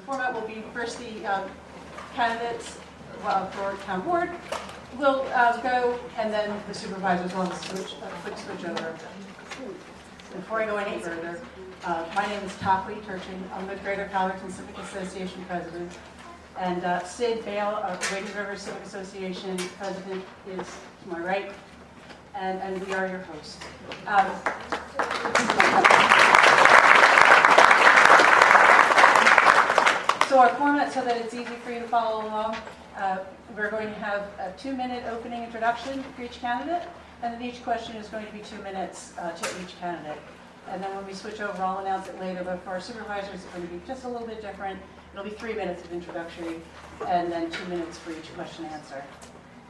format will be first the candidates for town board will go, and then the supervisors will switch, quick switch over. Before I go any further, my name is Toply Turchin. I'm the Greater Calverton Civic Association president. And Sid Bale, Wading River Civic Association president, is to my right. And we are your hosts. So our format, so that it's easy for you to follow along, we're going to have a 2-minute opening introduction for each candidate, and then each question is going to be 2 minutes to each candidate. And then when we switch over, I'll announce it later, but for our supervisors, it's going to be just a little bit different. It'll be 3 minutes of introductory, and then 2 minutes for each question and answer.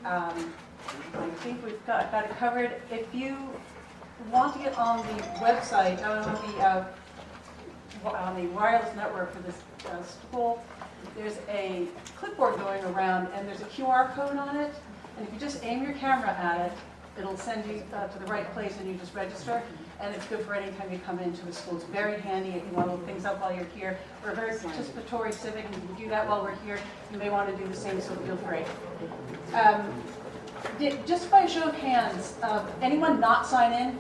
I think we've got it covered. If you want to get on the website, on the wireless network for this school, there's a clipboard going around, and there's a QR code on it. And if you just aim your camera at it, it'll send you to the right place, and you just register. And it's good for any time you come into the school. It's very handy if you want to look things up while you're here. We're a very participatory civic, and you can do that while we're here. You may want to do the same, so feel free. Just by a show of hands, anyone not sign in?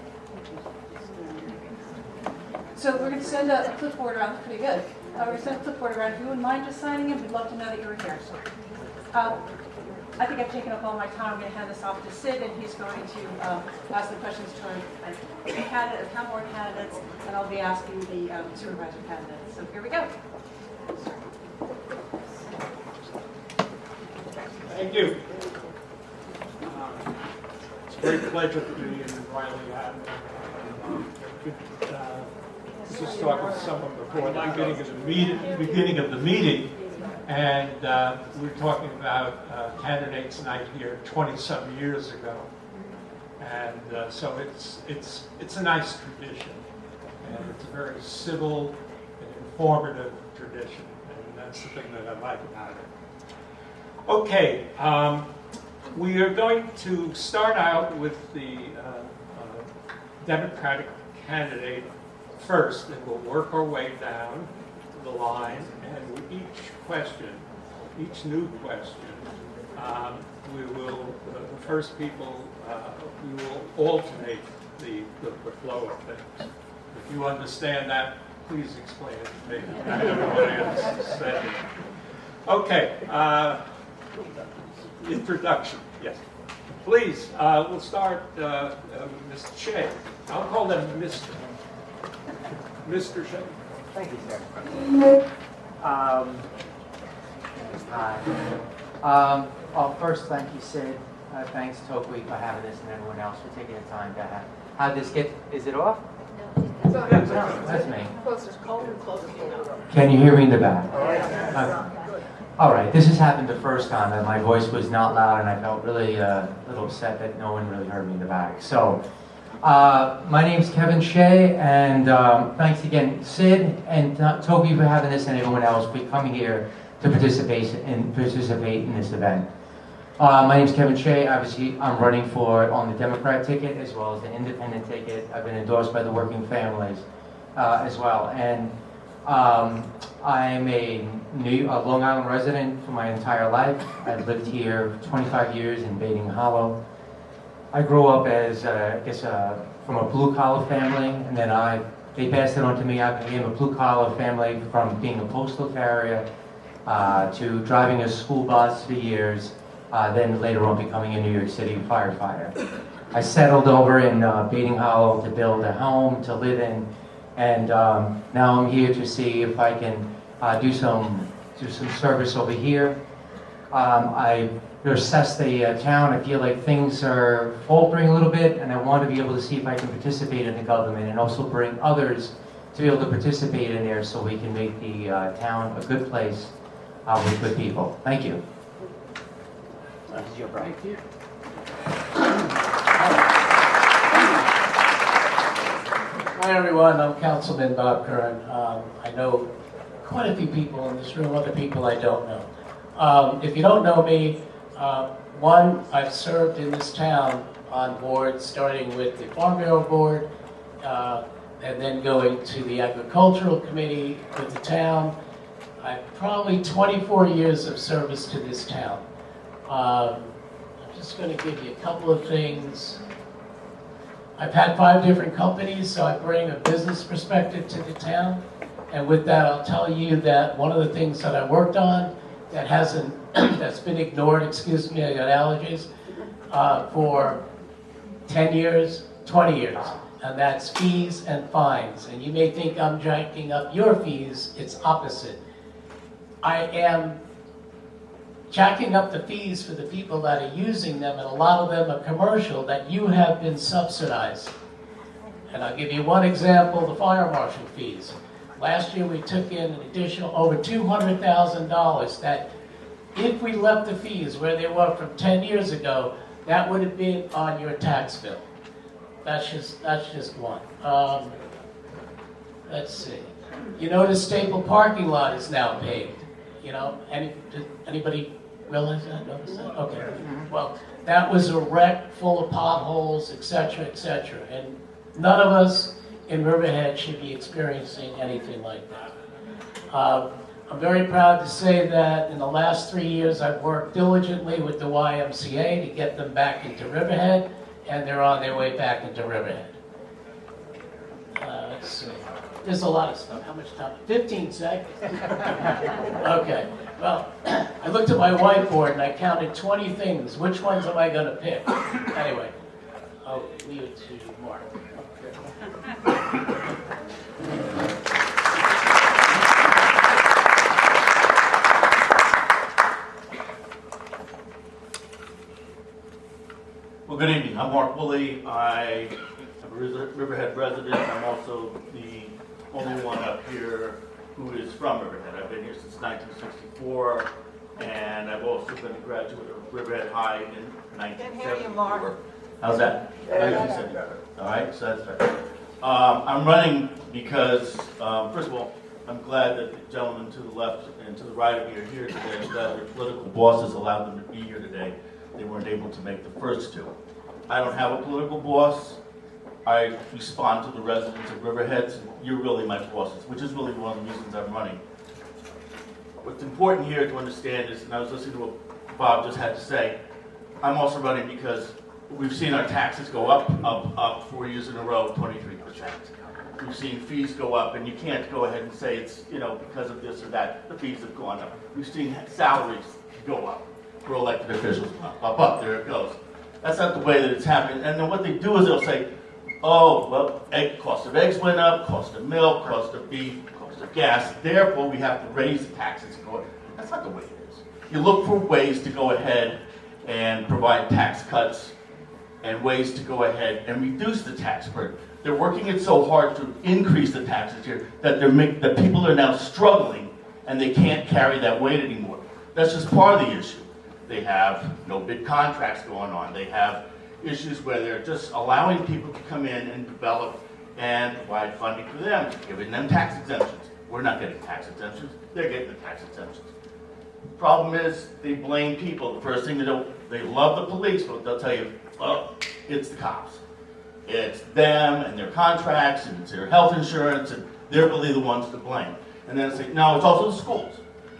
So we're going to send a clipboard around. That's pretty good. We're going to send a clipboard around. If you wouldn't mind just signing in, we'd love to know that you were here. I think I've taken up all my time. I'm going to hand this off to Sid, and he's going to ask the questions to our town board candidates, and I'll be asking the supervisor candidates. So here we go. Thank you. It's a great pleasure to be in Riley Avenue. Just talking to someone before the beginning of the meeting, and we were talking about candidates night here 20-some years ago, and so it's a nice tradition, and it's a very civil and informative tradition, and that's the thing that I like about it. Okay, we are going to start out with the Democratic candidate first, and we'll work our way down the line, and with each new question, we will, the first people, we will alternate the flow of things. If you understand that, please explain it to me. Everyone else said it. Okay, introduction, yes. Please, we'll start with Mr. Shea. I'll call them Mr. Shea. Thank you, sir. Hi. Well, first, thank you, Sid. Thanks, Tokley, for having this, and everyone else for taking the time to have this get. Is it off? No, that's me. Can you hear me in the back? All right. This has happened the first time, and my voice was not loud, and I felt really a little upset that no one really heard me in the back. So. My name's Kevin Shea, and thanks again, Sid and Toby, for having this, and everyone else for coming here to participate in this event. My name's Kevin Shea. Obviously, I'm running on the Democrat ticket as well as the Independent ticket. I've been endorsed by the Working Families as well, and I'm a Long Island resident for my entire life. I've lived here 25 years in Bating Hollow. I grew up as, from a blue-collar family, and then they passed it on to me. I became a blue-collar family from being a postal carrier to driving a school bus for years, then later on becoming a New York City firefighter. I settled over in Bating Hollow to build a home to live in, and now I'm here to see if I can do some service over here. I assess the town. I feel like things are faltering a little bit, and I want to be able to see if I can participate in the government and also bring others to be able to participate in there so we can make the town a good place with good people. Thank you. This is your break. Thank you. Hi everyone, I'm Councilman Bob Kern. I know quite a few people in this room, other people I don't know. If you don't know me, one, I've served in this town on boards, starting with the Farm Bureau Board, and then going to the Agricultural Committee with the town. probably 24 years of service to this town. I'm just going to give you a couple of things. I've had 5 different companies, so I bring a business perspective to the town. And with that, I'll tell you that one of the things that I worked on that hasn't, that's been ignored, excuse me, I got allergies, for 10 years, 20 years. And that's fees and fines. And you may think I'm jacking up your fees, it's opposite. I am jacking up the fees for the people that are using them, and a lot of them are commercial, that you have been subsidizing. And I'll give you one example, the fire marshal fees. Last year we took in an additional over $200,000 that if we left the fees where they were from 10 years ago, that would have been on your tax bill. That's just one. Let's see. You notice Staple parking lot is now paved. You know, anybody realize that? Notice that? Okay. Well, that was a wreck full of potholes, etc., etc. And none of us in Riverhead should be experiencing anything like that. I'm very proud to say that in the last 3 years I've worked diligently with the YMCA to get them back into Riverhead, and they're on their way back into Riverhead. Let's see. There's a lot of stuff. How much time? 15 seconds. Okay. Well, I looked at my whiteboard and I counted 20 things. Which ones am I going to pick? Anyway, I'll leave it to Mark. Well, good evening. I'm Mark Woolley. I am a Riverhead resident. I'm also the only one up here who is from Riverhead. I've been here since 1964, and I've also been a graduate of Riverhead High in 1974. How's that? 1974. All right, so that's fair. I'm running because, first of all, I'm glad that the gentlemen to the left and to the right of me are here today. I'm glad their political bosses allowed them to be here today. They weren't able to make the first 2. I don't have a political boss. I respond to the residents of Riverhead. So you're really my bosses, which is really one of the reasons I'm running. What's important here to understand is, and I was listening to what Bob just had to say, I'm also running because we've seen our taxes go up 4 years in a row, 23%. We've seen fees go up, and you can't go ahead and say it's, because of this or that, the fees have gone up. We've seen salaries go up for elected officials, up, there it goes. That's not the way that it's happening. And then what they do is they'll say, oh, well, cost of eggs went up, cost of milk, cost of beef, cost of gas, therefore we have to raise the taxes. That's not the way it is. You look for ways to go ahead and provide tax cuts and ways to go ahead and reduce the tax burden. They're working it so hard to increase the taxes here that that people are now struggling and they can't carry that weight anymore. That's just part of the issue. They have no bid contracts going on. They have issues where they're just allowing people to come in and develop and provide funding for them, giving them tax exemptions. We're not getting tax exemptions. They're getting the tax exemptions. Problem is, they blame people. The first thing they love the police, but they'll tell you, well, it's the cops. It's them and their contracts and it's their health insurance, and they're really the ones to blame. And then it's like, no, it's also the schools.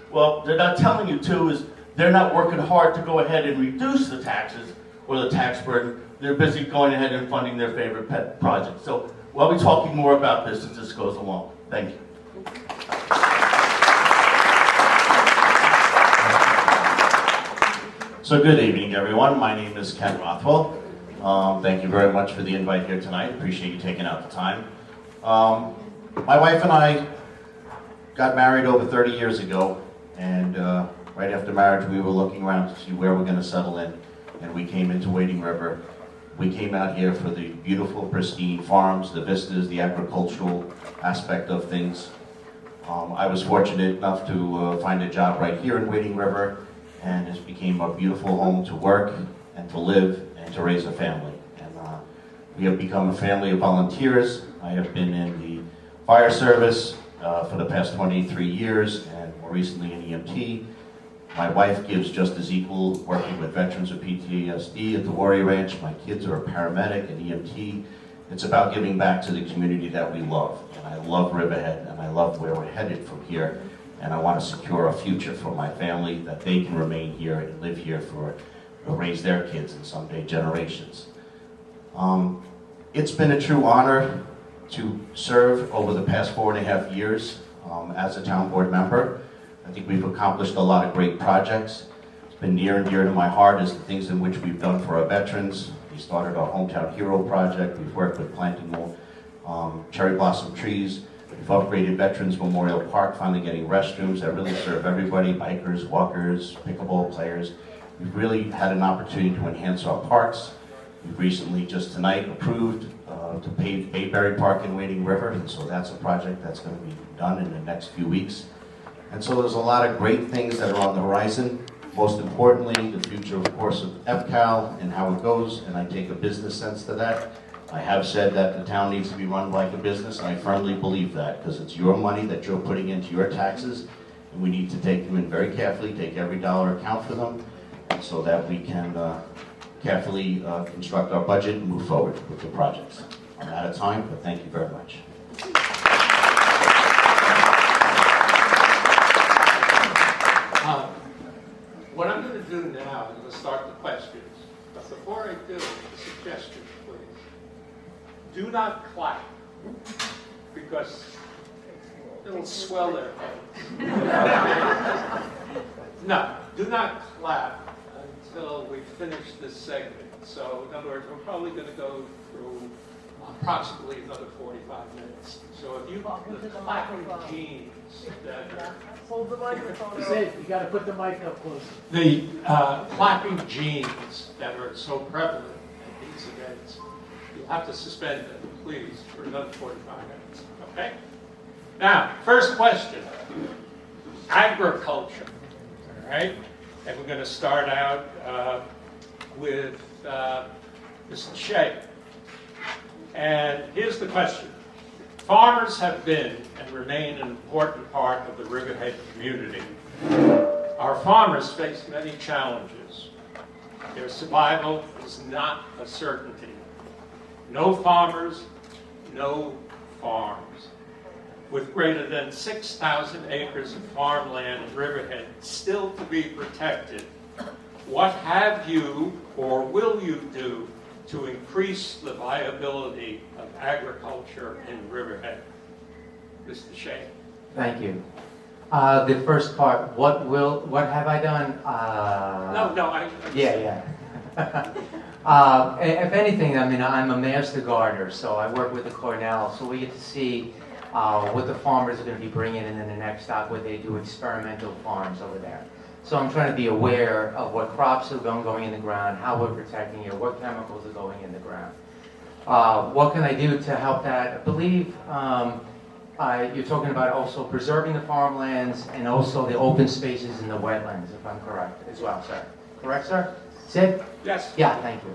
Well, they're not telling you to is they're not working hard to go ahead and reduce the taxes or the tax burden. They're busy going ahead and funding their favorite pet projects. So we'll be talking more about this as this goes along. Thank you. So good evening, everyone. My name is Ken Rothwell. Thank you very much for the invite here tonight. Appreciate you taking out the time. My wife and I got married over 30 years ago, and right after marriage we were looking around to see where we're going to settle in, and we came into Wading River. We came out here for the beautiful, pristine farms, the vistas, the agricultural aspect of things. I was fortunate enough to find a job right here in Wading River, and this became a beautiful home to work and to live and to raise a family. And we have become a family of volunteers. I have been in the fire service for the past 23 years, and more recently in EMT. My wife gives just as equal working with veterans with PTSD at the Warrior Ranch. My kids are a paramedic and EMT. It's about giving back to the community that we love. And I love Riverhead, and I love where we're headed from here. and I want to secure a future for my family, that they can remain here and live here for, raise their kids and someday generations. It's been a true honor to serve over the past 4.5 years as a town board member. I think we've accomplished a lot of great projects. It's been near and dear to my heart is the things in which we've done for our veterans. We started our Hometown Hero project. We've worked with planting more cherry blossom trees. We've upgraded Veterans Memorial Park, finally getting restrooms that really serve everybody, bikers, walkers, pickleball players. We've really had an opportunity to enhance our parks. We've recently, just tonight, approved to pave Bayberry Park in Wading River, and so that's a project that's going to be done in the next few weeks. And so there's a lot of great things that are on the horizon. Most importantly, the future, of course, of EPCAL and how it goes, and I take a business sense to that. I have said that the town needs to be run like a business, and I firmly believe that, because it's your money that you're putting into your taxes, and we need to take them in very carefully, take every dollar, account for them, so that we can carefully construct our budget and move forward with the projects. I'm out of time, but thank you very much. What I'm going to do now is to start the questions. But before I do, a suggestion, please. Do not clap, because it'll swell their heads. No, do not clap until we finish this segment. So, in other words, we're probably going to go through approximately another 45 minutes. So if you the clapping genes that Hold the microphone up. You got to put the mic up close. the clapping genes that are so prevalent at these events, you'll have to suspend them, please, for another 45 minutes. Okay? Now, first question. Agriculture. All right? And we're going to start out with Mr. Shea. And here's the question. Farmers have been and remain an important part of the Riverhead community. Our farmers face many challenges. Their survival is not a certainty. No farmers, no farms. With greater than 6,000 acres of farmland in Riverhead still to be protected, what have you or will you do to increase the viability of agriculture in Riverhead? Mr. Shea. Thank you. The first part, what have I done? Yeah. If anything, I mean, I'm a master gardener, so I work with the Cornell, so we get to see what the farmers are going to be bringing in the next stop, where they do experimental farms over there. So I'm trying to be aware of what crops are going in the ground, how we're protecting it, what chemicals are going in the ground. What can I do to help that? I believe you're talking about also preserving the farmlands and also the open spaces in the wetlands, if I'm correct as well, sir. Correct, sir? Sid? Yes. Yeah, thank you.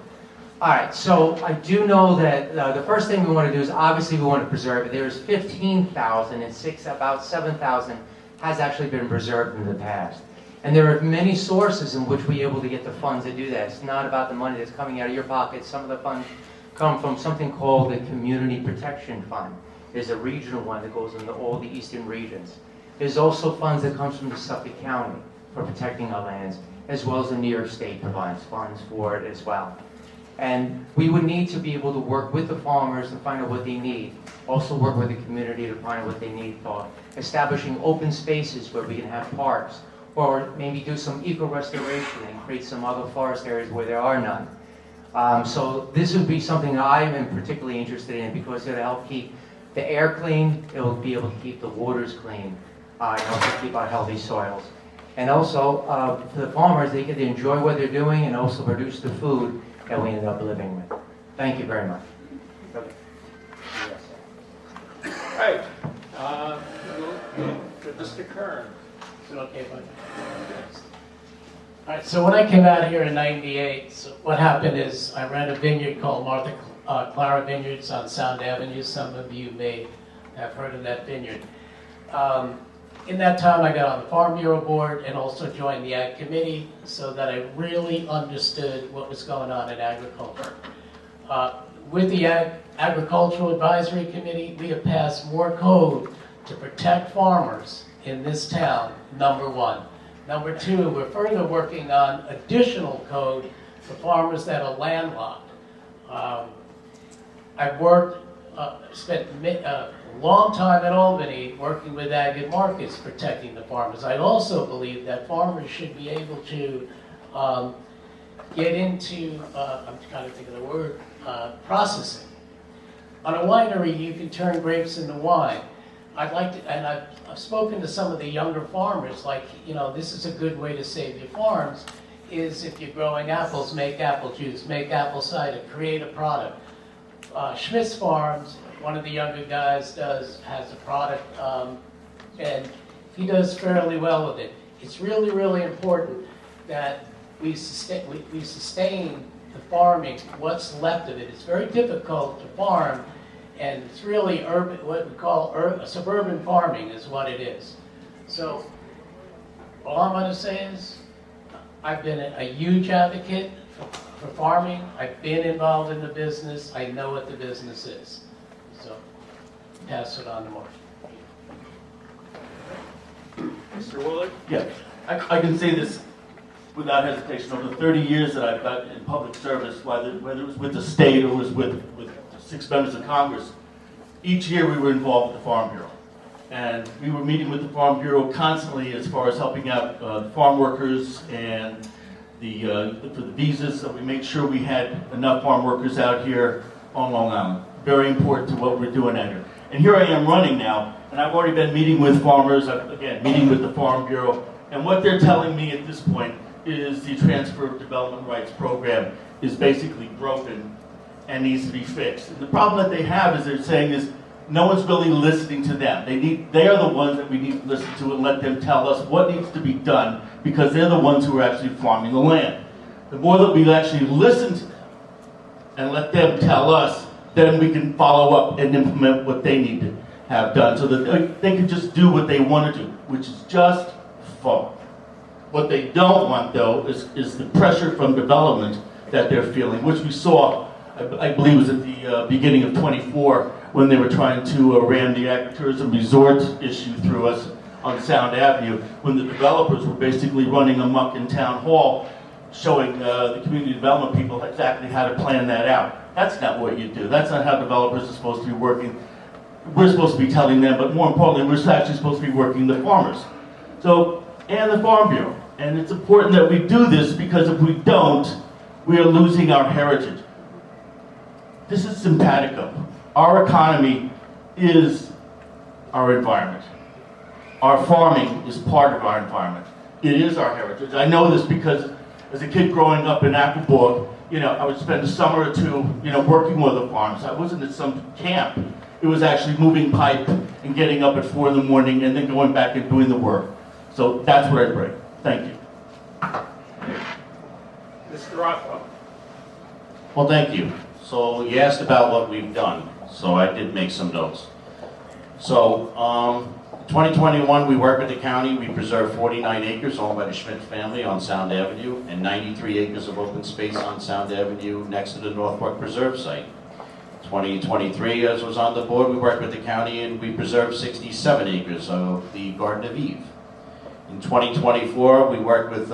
All right, so I do know that the first thing we want to do is obviously we want to preserve it. There's 15,000 and about 7,000 has actually been preserved in the past. And there are many sources in which we're able to get the funds to do that. It's not about the money that's coming out of your pocket. Some of the funds come from something called the Community Protection Fund. There's a regional one that goes into all the eastern regions. There's also funds that comes from the Suffolk County for protecting our lands, as well as the New York State provides funds for it as well. And we would need to be able to work with the farmers to find out what they need. Also work with the community to find out what they need for establishing open spaces where we can have parks, or maybe do some eco-restoration and create some other forest areas where there are none. So this would be something I am particularly interested in, because it'll help keep the air clean, it will be able to keep the waters clean, and also keep our healthy soils. And also, for the farmers, they get to enjoy what they're doing and also produce the food that we end up living with. Thank you very much. All right. Mr. Kern. Is it okay, bud? All right, so when I came out here in '98, so what happened is I ran a vineyard called Martha Clara Vineyards on Sound Avenue. Some of you may have heard of that vineyard. In that time, I got on the Farm Bureau Board and also joined the Ag Committee, so that I really understood what was going on in agriculture. With the Agricultural Advisory Committee, we have passed more code to protect farmers in this town, number one. Number two, we're further working on additional code for farmers that are landlocked. I've spent a long time in Albany working with ag and markets protecting the farmers. I also believe that farmers should be able to get into, I'm trying to think of the word, processing. On a winery, you can turn grapes into wine. I'd like to, and I've spoken to some of the younger farmers, like, you know, this is a good way to save your farms, is if you're growing apples, make apple juice, make apple cider, create a product. Schmidt's Farms, one of the younger guys has a product, and he does fairly well with it. It's really, really important that we sustain the farming, what's left of it. It's very difficult to farm, and it's really urban, what we call suburban farming is what it is. So all I'm going to say is I've been a huge advocate for farming. I've been involved in the business. I know what the business is. So pass it on to Mark. Mr. Woolley? Yeah, I can say this without hesitation. Over the 30 years that I've got in public service, whether it was with the state or was with 6 members of Congress, each year we were involved with the Farm Bureau. And we were meeting with the Farm Bureau constantly as far as helping out the farm workers and for the visas, so we made sure we had enough farm workers out here on Long Island. Very important to what we're doing out here. And here I am running now, and I've already been meeting with farmers, again, meeting with the Farm Bureau, and what they're telling me at this point is the Transfer of Development Rights program is basically broken and needs to be fixed. And the problem that they have is they're saying is no one's really listening to them. They are the ones that we need to listen to and let them tell us what needs to be done, because they're the ones who are actually farming the land. The more that we actually listen to them and let them tell us, then we can follow up and implement what they need to have done, so that they can just do what they want to do, which is just farm. What they don't want, though, is the pressure from development that they're feeling, which we saw, I believe, was at the beginning of 24, when they were trying to ram the agritourism resort issue through us on Sound Avenue, when the developers were basically running amok in town hall, showing the community development people exactly how to plan that out. That's not what you do. That's not how developers are supposed to be working. We're supposed to be telling them, but more importantly, we're actually supposed to be working the farmers. So, and the Farm Bureau. And it's important that we do this, because if we don't, we are losing our heritage. This is simpatico. Our economy is our environment. Our farming is part of our environment. It is our heritage. I know this because as a kid growing up in Appleborg, I would spend a summer or two, working with the farms. I wasn't at some camp. It was actually moving pipe and getting up at 4 in the morning and then going back and doing the work. So that's what I bring. Thank you. Mr. Rothwell. Well, thank you. So you asked about what we've done, so I did make some notes. So 2021, we worked with the county. We preserved 49 acres owned by the Schmidt family on Sound Avenue and 93 acres of open space on Sound Avenue next to the Northwark Preserve site. 2023, as was on the board, we worked with the county and we preserved 67 acres of the Garden of Eve. In 2024, we worked with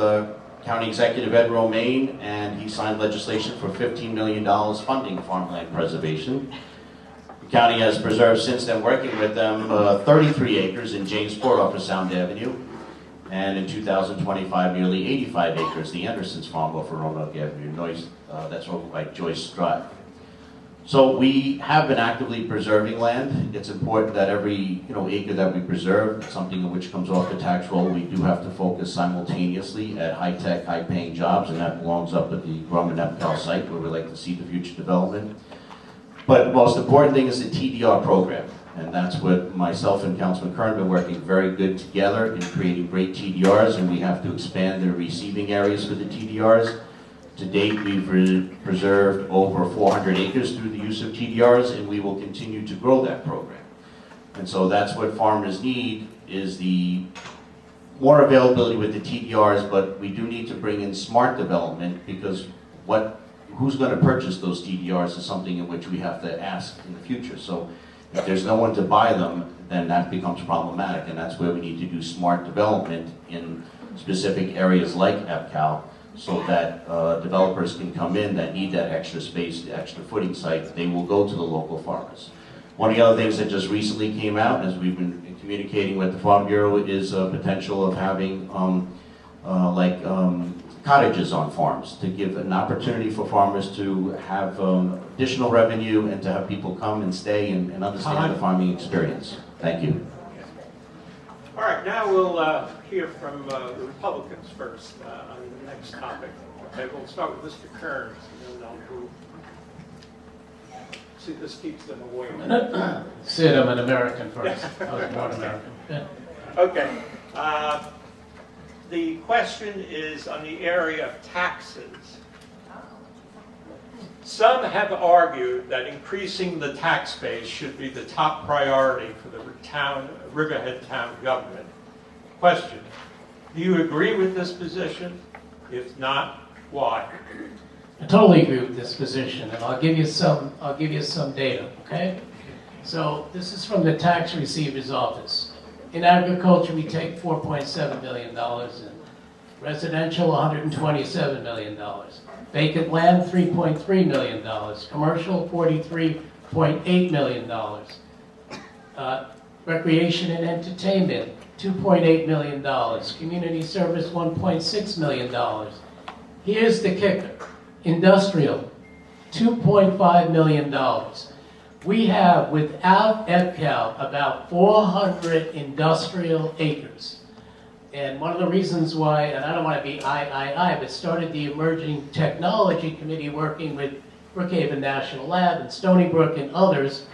County Executive Ed Romaine, and he signed legislation for $15 million funding farmland preservation. The county has preserved, since then, working with them, 33 acres in Jamesport off of Sound Avenue, and in 2025, nearly 85 acres, the Anderson's farm off of Roanoke Avenue, that's over by Joyce Drive. So we have been actively preserving land. It's important that every acre that we preserve, something in which comes off the tax roll, we do have to focus simultaneously at high-tech, high-paying jobs, and that belongs up at the Grumman Epcal site where we like to see the future development. But the most important thing is the TDR program, and that's what myself and Councilman Kern have been working very good together in creating great TDRs, and we have to expand the receiving areas for the TDRs. To date, we've preserved over 400 acres through the use of TDRs, and we will continue to grow that program. And so that's what farmers need, is the more availability with the TDRs, but we do need to bring in smart development, because who's going to purchase those TDRs is something in which we have to ask in the future. So If there's no one to buy them, then that becomes problematic, and that's where we need to do smart development in specific areas like EPCAL, so that developers can come in that need that extra space, the extra footing site, they will go to the local farmers. One of the other things that just recently came out, as we've been communicating with the Farm Bureau, is a potential of having cottages on farms to give an opportunity for farmers to have additional revenue and to have people come and stay and understand the farming experience. Thank you. All right, now we'll hear from the Republicans first on the next topic. Okay, we'll start with Mr. Kern, and then I'll move. See, this keeps them away. Sid, I'm an American first. I was born American. Yeah. Okay. The question is on the area of taxes. Some have argued that increasing the tax base should be the top priority for the Riverhead Town government. Question, do you agree with this position? If not, why? I totally agree with this position, and I'll give you some data, okay? So this is from the tax receiver's office. In agriculture, we take $4.7 million in. Residential, $127 million. Vacant land, $3.3 million. Commercial, $43.8 million. Recreation and entertainment, $2.8 million. Community service, $1.6 million. Here's the kicker. Industrial, $2.5 million. We have, without EPCAL, about 400 industrial acres. And one of the reasons why, and I don't want to be but started the Emerging Technology Committee working with Brookhaven National Lab and Stony Brook and others,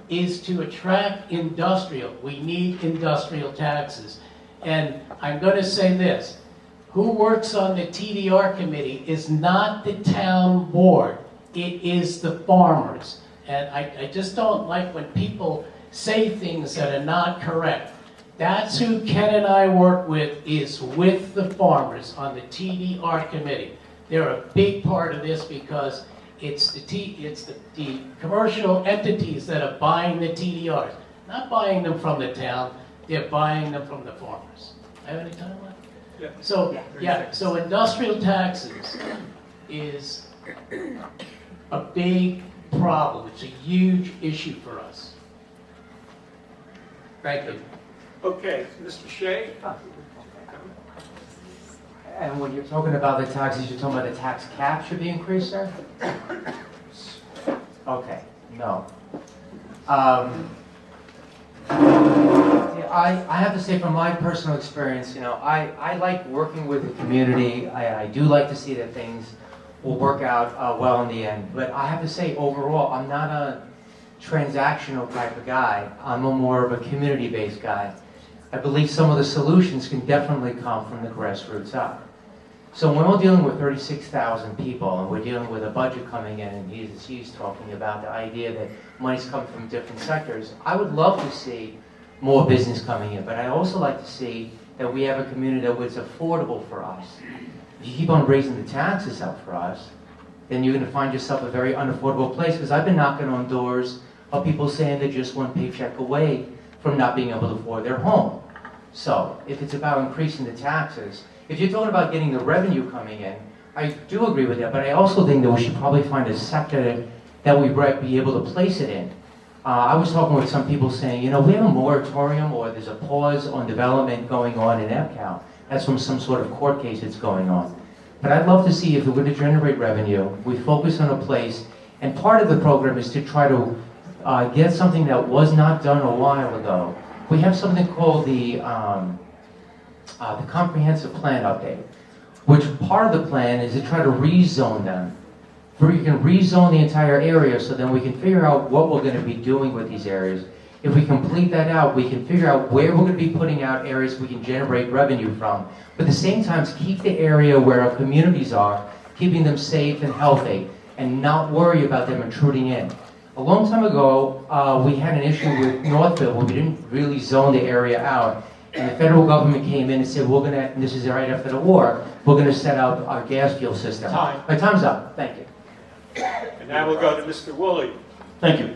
is to attract industrial. We need industrial taxes. And I'm going to say this. Who works on the TDR committee is not the town board. It is the farmers. And I just don't like when people say things that are not correct. That's who Ken and I work with, is with the farmers on the TDR committee. They're a big part of this because it's the commercial entities that are buying the TDRs. Not buying them from the town, they're buying them from the farmers. I have any time left? Yeah. So industrial taxes is a big problem. It's a huge issue for us. Thank you. Okay, Mr. Shea? And when you're talking about the taxes, you're talking about the tax cap should be increased, sir? Okay, no. I have to say from my personal experience, I like working with the community. I do like to see that things will work out well in the end. But I have to say, overall, I'm not a transactional type of guy. I'm more of a community-based guy. I believe some of the solutions can definitely come from the grassroots up. So when we're dealing with 36,000 people and we're dealing with a budget coming in, and he's talking about the idea that money's coming from different sectors, I would love to see more business coming in, but I also like to see that we have a community that was affordable for us. If you keep on raising the taxes up for us, then you're going to find yourself a very unaffordable place, because I've been knocking on doors of people saying they're just one paycheck away from not being able to afford their home. So, if it's about increasing the taxes, if you're talking about getting the revenue coming in, I do agree with that, but I also think that we should probably find a sector that we might be able to place it in. I was talking with some people saying, we have a moratorium or there's a pause on development going on in EPCAL. That's from some sort of court case that's going on. But I'd love to see, if we're going to generate revenue, we focus on a place, and part of the program is to try to get something that was not done a while ago. We have something called the comprehensive plan update, which part of the plan is to try to rezone them. Where you can rezone the entire area, so then we can figure out what we're going to be doing with these areas. If we complete that out, we can figure out where we're going to be putting out areas we can generate revenue from. But at the same time, keep the area where our communities are, keeping them safe and healthy, and not worry about them intruding in. A long time ago, we had an issue with Rothwell where we didn't really zone the area out. And the federal government came in and said, and this is right after the war, we're going to set up our gas fuel system. Time. My time's up. Thank you. And now we'll go to Mr. Woolley. Thank you.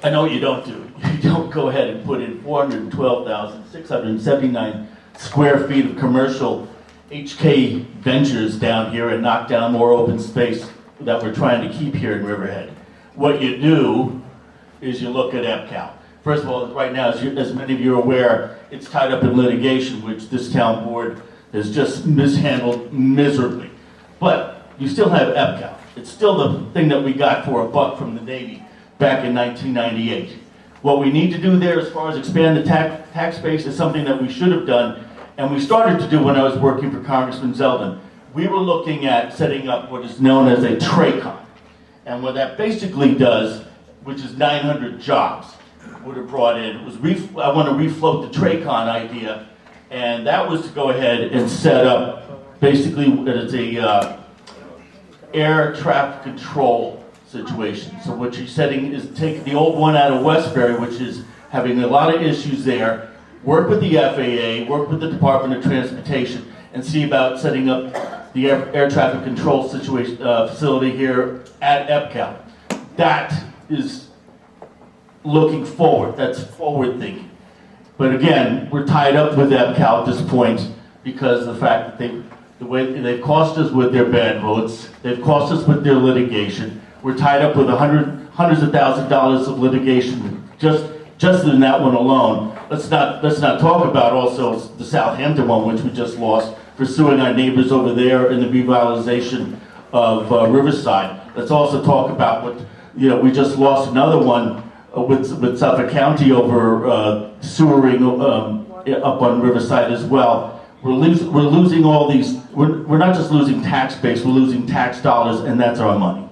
I know what you don't do. You don't go ahead and put in 412,679 square feet of commercial HK ventures down here and knock down more open space that we're trying to keep here in Riverhead. What you do is you look at EPCAL. First of all, right now, as many of you are aware, it's tied up in litigation, which this town board has just mishandled miserably. But you still have EPCAL. It's still the thing that we got for $1 from the Navy back in 1998. What we need to do there as far as expand the tax base is something that we should have done, and we started to do when I was working for Congressman Zeldin. We were looking at setting up what is known as a TRACON. And what that basically does, which is 900 jobs, would have brought in, was I want to refloat the TRACON idea, and that was to go ahead and set up, basically, it's a air traffic control situation. So what you're setting is take the old one out of Westbury, which is having a lot of issues there, work with the FAA, work with the Department of Transportation, and see about setting up the air traffic control situation facility here at EPCAL. That is looking forward. That's forward thinking. But again, we're tied up with EPCAL at this point because of the fact that the way they've cost us with their bad votes, they've cost us with their litigation. We're tied up with hundreds of thousands of dollars of litigation just in that one alone. Let's not talk about also the Southampton one, which we just lost, for suing our neighbors over there in the revitalization of Riverside. Let's also talk about what, we just lost another one with Suffolk County over sewering up on Riverside as well. We're losing all these, we're not just losing tax base, we're losing tax dollars, and that's our money.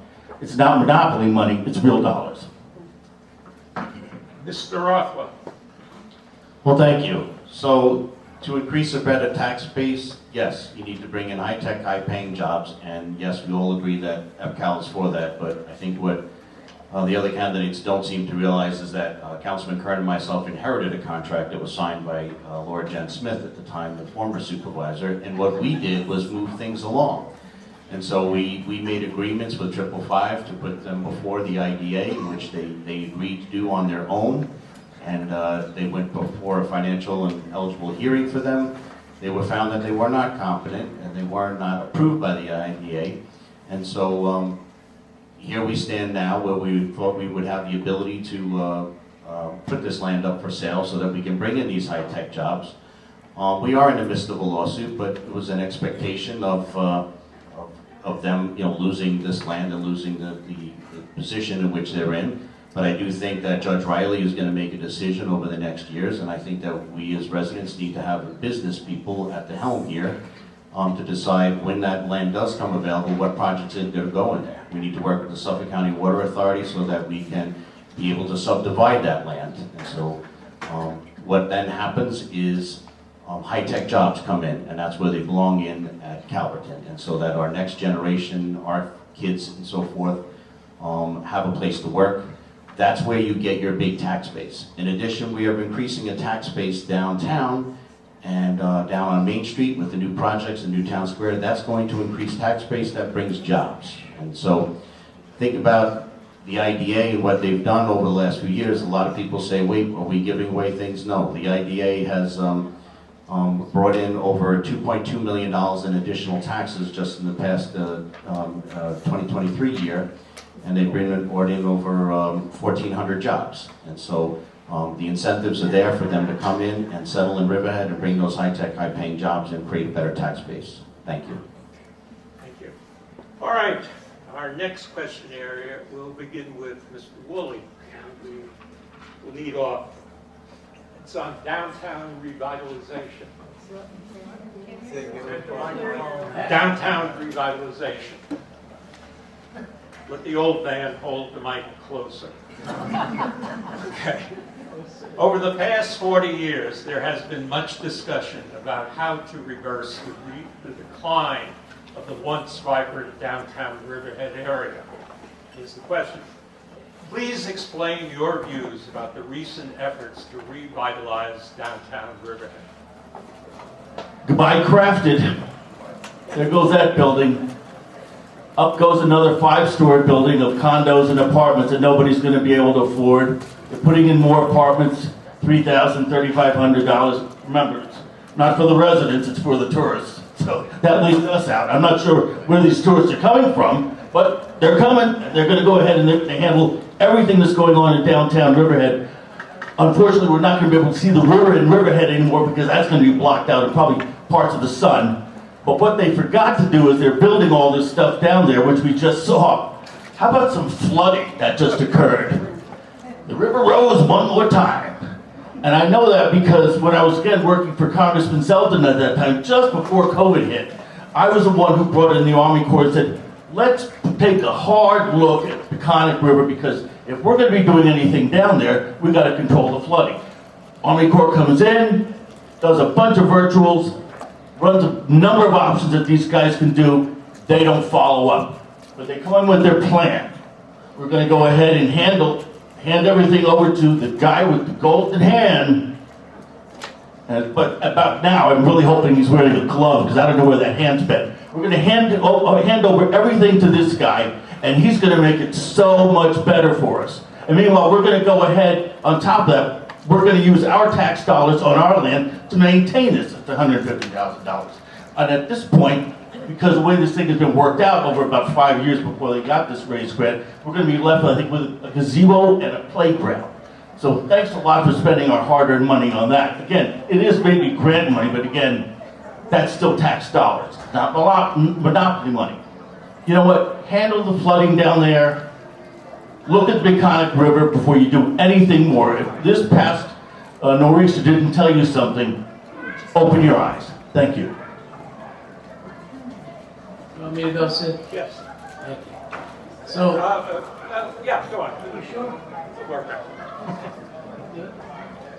It's not monopoly money, it's real dollars. Mr. Rothwell. Well, thank you. So, to increase a better tax base, yes, you need to bring in high-tech, high-paying jobs, and yes, we all agree that EPCAL is for that, but I think what the other candidates don't seem to realize is that Councilman Kern and myself inherited a contract that was signed by Laura Jen Smith at the time, the former supervisor, and what we did was move things along. And so we made agreements with 555 to put them before the IDA, which they agreed to do on their own. And they went before a financial and eligible hearing for them. They were found that they were not competent and they were not approved by the IDA. And so here we stand now where we thought we would have the ability to put this land up for sale so that we can bring in these high-tech jobs. We are in the midst of a lawsuit, but it was an expectation of them, losing this land and losing the position in which they're in. But I do think that Judge Riley is going to make a decision over the next years, and I think that we as residents need to have business people at the helm here to decide when that land does come available, what projects are going to go in there. We need to work with the Suffolk County Water Authority so that we can be able to subdivide that land. And so what then happens is high-tech jobs come in, and that's where they belong in at Calverton, and so that our next generation, our kids and so forth, have a place to work. That's where you get your big tax base. In addition, we are increasing a tax base downtown and down on Main Street with the new projects in Newtown Square. That's going to increase tax base, that brings jobs. And so think about the IDA and what they've done over the last few years. A lot of people say, wait, are we giving away things? No, the IDA has brought in over $2.2 million in additional taxes just in the past 2023 year. And they brought in over 1,400 jobs. And so the incentives are there for them to come in and settle in Riverhead and bring those high-tech, high-paying jobs and create a better tax base. Thank you. Thank you. All right, our next question area will begin with Mr. Woolley. We'll lead off. It's on downtown revitalization. Downtown revitalization. Let the old man hold the mic closer. Okay. Over the past 40 years, there has been much discussion about how to reverse the decline of the once vibrant downtown Riverhead area. Here's the question. Please explain your views about the recent efforts to revitalize downtown Riverhead. Goodbye, Crafted. There goes that building. Up goes another 5-story building of condos and apartments that nobody's going to be able to afford. They're putting in more apartments, $3,000, $3,500. Remember, it's not for the residents, it's for the tourists. So that leaves us out. I'm not sure where these tourists are coming from, but they're coming. They're going to go ahead and they handle everything that's going on in downtown Riverhead. Unfortunately, we're not going to be able to see the river in Riverhead anymore because that's going to be blocked out and probably parts of the sun. But what they forgot to do is they're building all this stuff down there, which we just saw. How about some flooding that just occurred? The river rose one more time. And I know that because when I was again working for Congressman Selden at that time, just before COVID hit, I was the one who brought in the Army Corps and said, let's take a hard look at the Conic River because if we're going to be doing anything down there, we've got to control the flooding. Army Corps comes in, does a bunch of virtuals, runs a number of options that these guys can do. They don't follow up. But they come in with their plan. We're going to go ahead and hand everything over to the guy with the golden hand. But about now, I'm really hoping he's wearing a glove because I don't know where that hand's been. We're going to hand over everything to this guy, and he's going to make it so much better for us. And meanwhile, we're going to go ahead, on top of that, we're going to use our tax dollars on our land to maintain this at $150,000. And at this point, because the way this thing has been worked out over about 5 years before they got this raised grant, we're going to be left, I think, with a gazebo and a playground. So thanks a lot for spending our hard-earned money on that. Again, it is maybe grant money, but again, that's still tax dollars, not monopoly money. You know what? Handle the flooding down there. Look at the Conic River before you do anything more. If this past nor'easter didn't tell you something, open your eyes. Thank you. You want me to go, Sid? Yes. Thank you. So, Yeah, go on. You sure? Work out.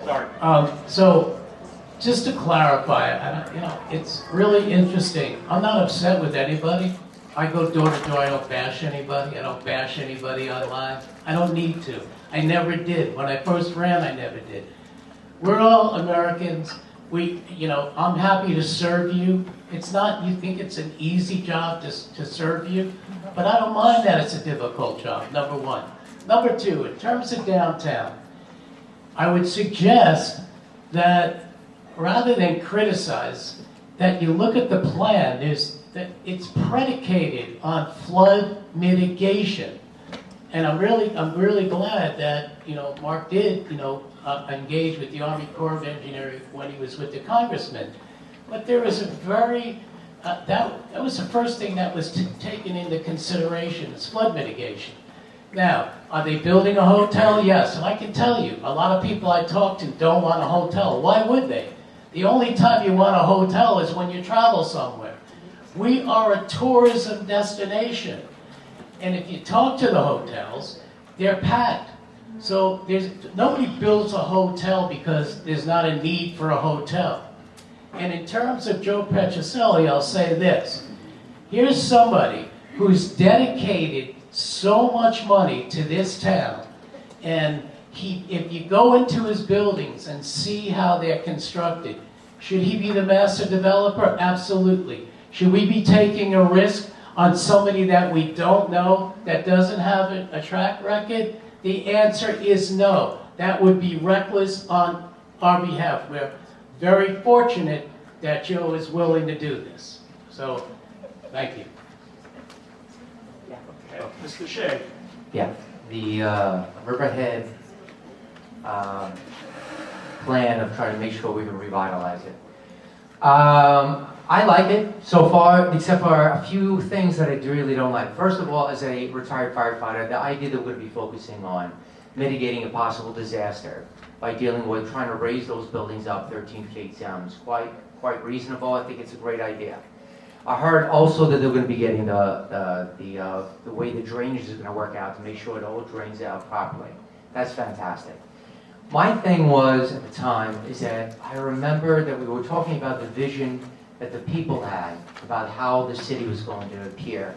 Sorry. so just to clarify, it's really interesting. I'm not upset with anybody. I go door to door. I don't bash anybody. I don't bash anybody online. I don't need to. I never did. When I first ran, I never did. We're all Americans. I'm happy to serve you. It's not, you think it's an easy job to serve you, but I don't mind that it's a difficult job, number one. Number two, in terms of downtown, I would suggest that rather than criticize, that you look at the plan, that it's predicated on flood mitigation. And I'm really glad that, Mark did, engage with the Army Corps of Engineers when he was with the congressman. But there was a very, that was the first thing that was taken into consideration, is flood mitigation. Now, are they building a hotel? Yes, and I can tell you, a lot of people I talk to don't want a hotel. Why would they? The only time you want a hotel is when you travel somewhere. We are a tourism destination. And if you talk to the hotels, they're packed. So nobody builds a hotel because there's not a need for a hotel. And in terms of Joe Petrocelli, I'll say this. Here's somebody who's dedicated so much money to this town. And if you go into his buildings and see how they're constructed, should he be the master developer? Absolutely. Should we be taking a risk on somebody that we don't know, that doesn't have a track record? The answer is no. That would be reckless on our behalf. We're very fortunate that Joe is willing to do this. So, thank you. Okay. Mr. Shea. Yeah, the Riverhead plan of trying to make sure we can revitalize it. I like it so far, except for a few things that I really don't like. First of all, as a retired firefighter, the idea that we're going to be focusing on mitigating a possible disaster by dealing with trying to raise those buildings up 13 feet sounds quite reasonable. I think it's a great idea. I heard also that they're going to be getting the way the drainage is going to work out to make sure it all drains out properly. That's fantastic. My thing was, at the time, is that I remember that we were talking about the vision that the people had about how the city was going to appear.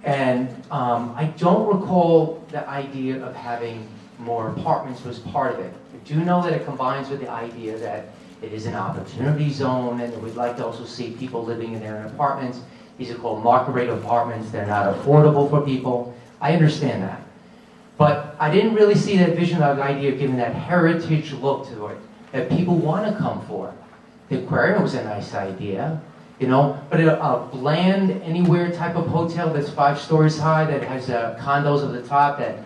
And I don't recall the idea of having more apartments was part of it. I do know that it combines with the idea that it is an opportunity zone, and we'd like to also see people living in their apartments. These are called market rate apartments. They're not affordable for people. I understand that. But I didn't really see that vision of the idea of giving that heritage look to it that people want to come for. The aquarium was a nice idea, you know, but a bland, anywhere type of hotel that's 5 stories high, that has condos at the top, that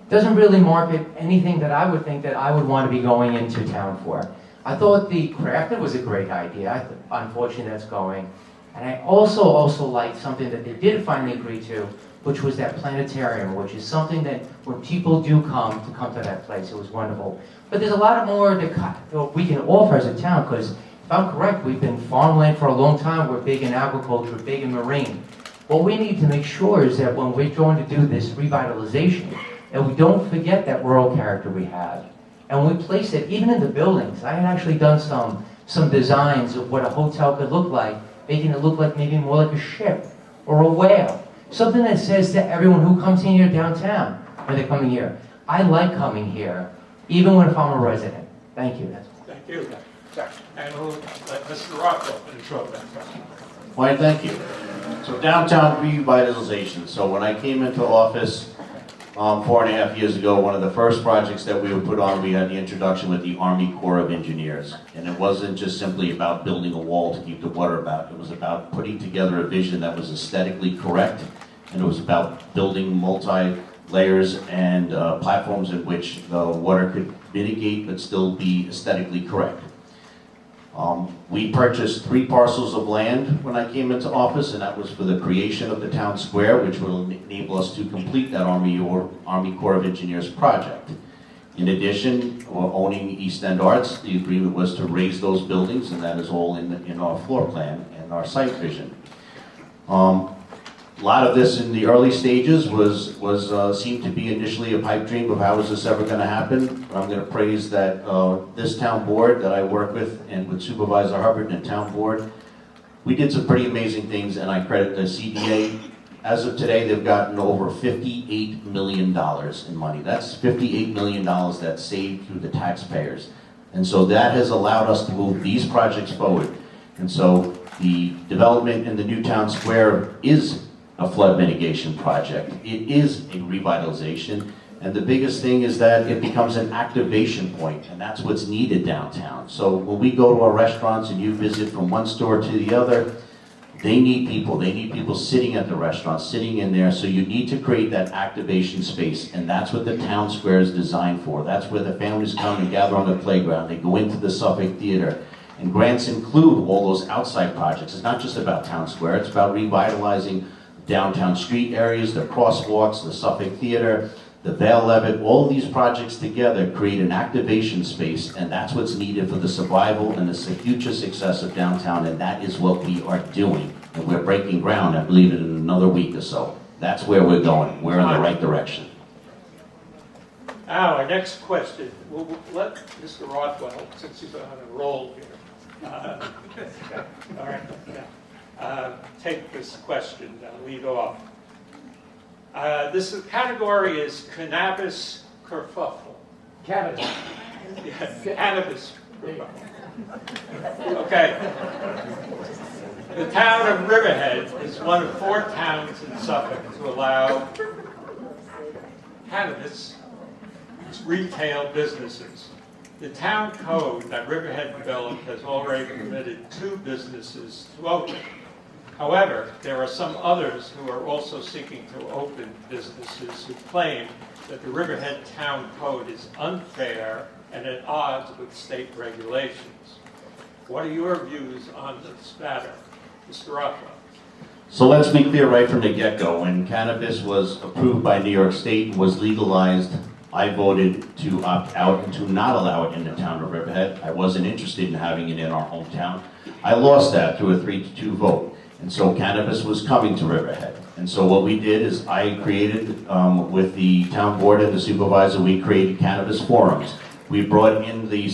doesn't really market anything that I would think that I would want to be going into town for. I thought the Crafted was a great idea. Unfortunately, that's going. And I also liked something that they did finally agree to, which was that planetarium, which is something that when people do come to that place, it was wonderful. But there's a lot more that we can offer as a town, because if I'm correct, we've been farmland for a long time. We're big in agriculture, big in marine. What we need to make sure is that when we're going to do this revitalization, that we don't forget that rural character we have. And we place it even in the buildings. I had actually done some designs of what a hotel could look like, making it look like maybe more like a ship or a whale. Something that says to everyone who comes in here downtown when they're coming here, I like coming here, even if I'm a resident. Thank you. Thank you. And we'll let Mr. Rothwell finish off that question. Why, thank you. So downtown revitalization. So when I came into office 4.5 years ago, one of the first projects that we would put on, we had the introduction with the Army Corps of Engineers. And it wasn't just simply about building a wall to keep the water out. It was about putting together a vision that was aesthetically correct. And it was about building multi-layers and platforms in which the water could mitigate but still be aesthetically correct. We purchased 3 parcels of land when I came into office, and that was for the creation of the town square, which will enable us to complete that Army Corps of Engineers project. In addition, owning East End Arts, the agreement was to raise those buildings, and that is all in our floor plan and our site vision. A lot of this in the early stages seemed to be initially a pipe dream of how is this ever going to happen. But I'm going to praise that this town board that I work with, and with Supervisor Hubbard and town board, we did some pretty amazing things, and I credit the CDA. As of today, they've gotten over $58 million in money. That's $58 million that's saved through the taxpayers. And so that has allowed us to move these projects forward. And so the development in the new town square is a flood mitigation project. It is a revitalization, and the biggest thing is that it becomes an activation point, and that's what's needed downtown. So when we go to our restaurants and you visit from one store to the other, they need people. They need people sitting at the restaurant, sitting in there, so you need to create that activation space, and that's what the town square is designed for. That's where the families come and gather on the playground. They go into the Suffolk Theater, and grants include all those outside projects. It's not just about town square, it's about revitalizing downtown street areas, the crosswalks, the Suffolk Theater, the Vale Levitt. All of these projects together create an activation space, and that's what's needed for the survival and the future success of downtown, and that is what we are doing. And we're breaking ground, I believe, in another week or so. That's where we're going. We're in the right direction. Now, our next question, we'll let Mr. Rothwell, since he's on a roll here, all right, take this question, lead off. This category is cannabis kerfuffle. Canada. Yeah, cannabis kerfuffle. Okay. The town of Riverhead is one of 4 towns in Suffolk to allow cannabis retail businesses. The town code that Riverhead developed has already permitted 2 businesses to open. However, there are some others who are also seeking to open businesses who claim that the Riverhead Town Code is unfair and at odds with state regulations. What are your views on this matter? Mr. Rothwell. So let's be clear right from the get-go. When cannabis was approved by New York State and was legalized, I voted to opt out and to not allow it in the town of Riverhead. I wasn't interested in having it in our hometown. I lost that through a 3-2 vote. And so cannabis was coming to Riverhead. And so what we did is I created, with the town board and the supervisor, we created cannabis forums. We brought in the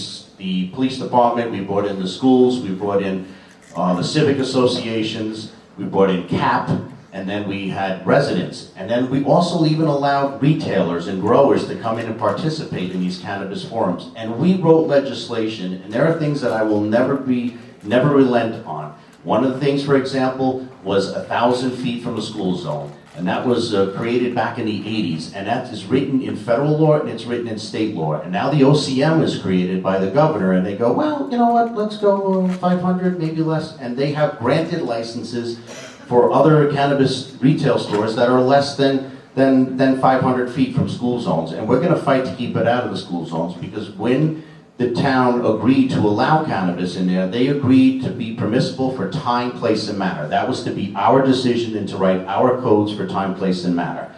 police department, we brought in the schools, we brought in the civic associations, we brought in CAP, and then we had residents. And then we also even allowed retailers and growers to come in and participate in these cannabis forums. And we wrote legislation, and there are things that I will never relent on. One of the things, for example, was 1,000 feet from the school zone. And that was created back in the 80s, and that is written in federal law and it's written in state law. And now the OCM is created by the governor, and they go, well, you know what, let's go 500, maybe less. And they have granted licenses for other cannabis retail stores that are less than 500 feet from school zones. And we're gonna fight to keep it out of the school zones, because when the town agreed to allow cannabis in there, they agreed to be permissible for time, place, and manner. That was to be our decision and to write our codes for time, place, and manner.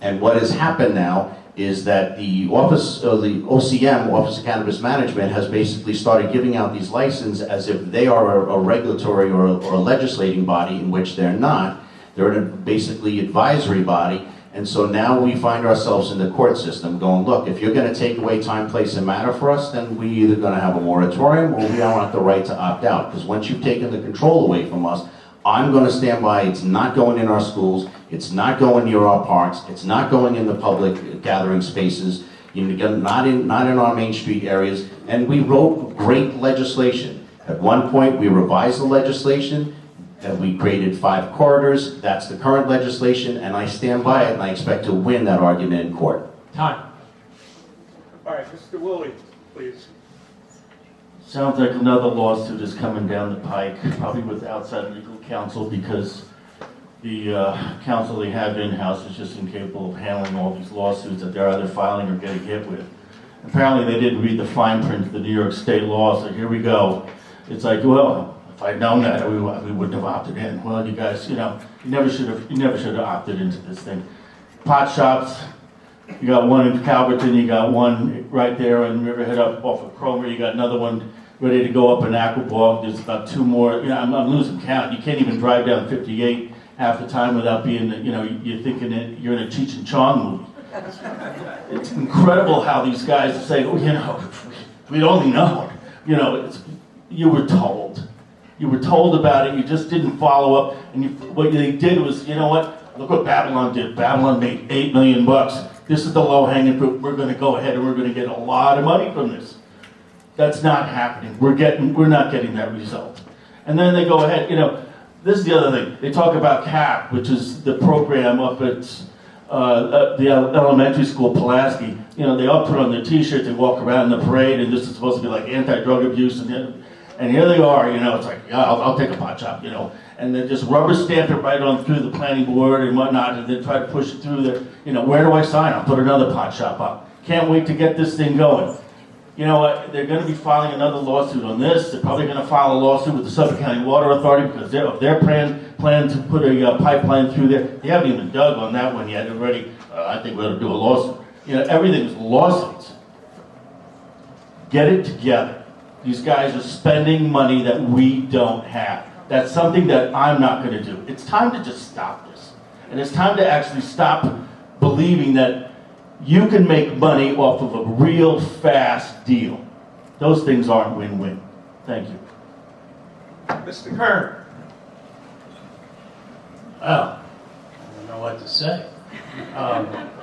And what has happened now is that the OCM, Office of Cannabis Management, has basically started giving out these licenses as if they are a regulatory or a legislating body, in which they're not. They're a basically advisory body. And so now we find ourselves in the court system going, look, if you're going to take away time, place, and matter for us, then we either going to have a moratorium or we don't have the right to opt out. Because once you've taken the control away from us, I'm going to stand by. It's not going in our schools. It's not going near our parks. It's not going in the public gathering spaces. Not in our Main Street areas. And we wrote great legislation. At one point, we revised the legislation. And we created 5 corridors. That's the current legislation, and I stand by it, and I expect to win that argument in court. Time. All right, Mr. Woolley, please. Sounds like another lawsuit is coming down the pike, probably with outside legal counsel, because the counsel they have in-house is just incapable of handling all these lawsuits that they're either filing or getting hit with. Apparently they didn't read the fine print of the New York State law, so here we go. It's like, well, if I'd known that, we wouldn't have opted in. Well, you guys, you never should have opted into this thing. Pot shops, you got one in Calverton, you got one right there in Riverhead up off of Cromer, you got another one ready to go up in Aquabog. There's about 2 more. I'm losing count. You can't even drive down 58 half the time without being, you're thinking that you're in a Cheech and Chong movie. It's incredible how these guys say, oh, if we'd only known. You were told. You were told about it, you just didn't follow up, and what they did was, you know what, look what Babylon did. Babylon made $8 million. This is the low-hanging fruit. We're going to go ahead and we're going to get a lot of money from this. That's not happening. We're not getting that result. And then they go ahead, this is the other thing. They talk about CAP, which is the program up at the elementary school, Pulaski. They all put on their t-shirts, they walk around in the parade, and this is supposed to be like anti-drug abuse, and here they are, it's like, yeah, I'll take a pot shop, and then just rubber stamp it right on through the planning board and whatnot, and then try to push it through there. Where do I sign? I'll put another pot shop up. Can't wait to get this thing going. You know what? They're going to be filing another lawsuit on this. They're probably going to file a lawsuit with the Suffolk County Water Authority because of their plan to put a pipeline through there. They haven't even dug on that one yet. Already, I think we're going to do a lawsuit. Everything is lawsuits. Get it together. These guys are spending money that we don't have. That's something that I'm not going to do. It's time to just stop this. And it's time to actually stop believing that you can make money off of a real fast deal. Those things aren't win-win. Thank you. Mr. Kern. Well, I don't know what to say.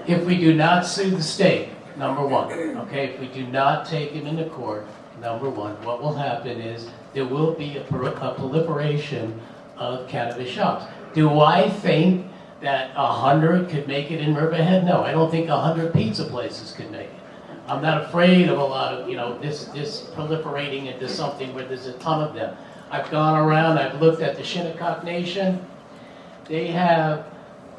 If we do not sue the state, number one, okay, if we do not take it into court, number one, what will happen is there will be a proliferation of cannabis shops. Do I think that 100 could make it in Riverhead? No, I don't think 100 pizza places could make it. I'm not afraid of a lot of, this proliferating into something where there's a ton of them. I've gone around, I've looked at the Shinnecock Nation. They have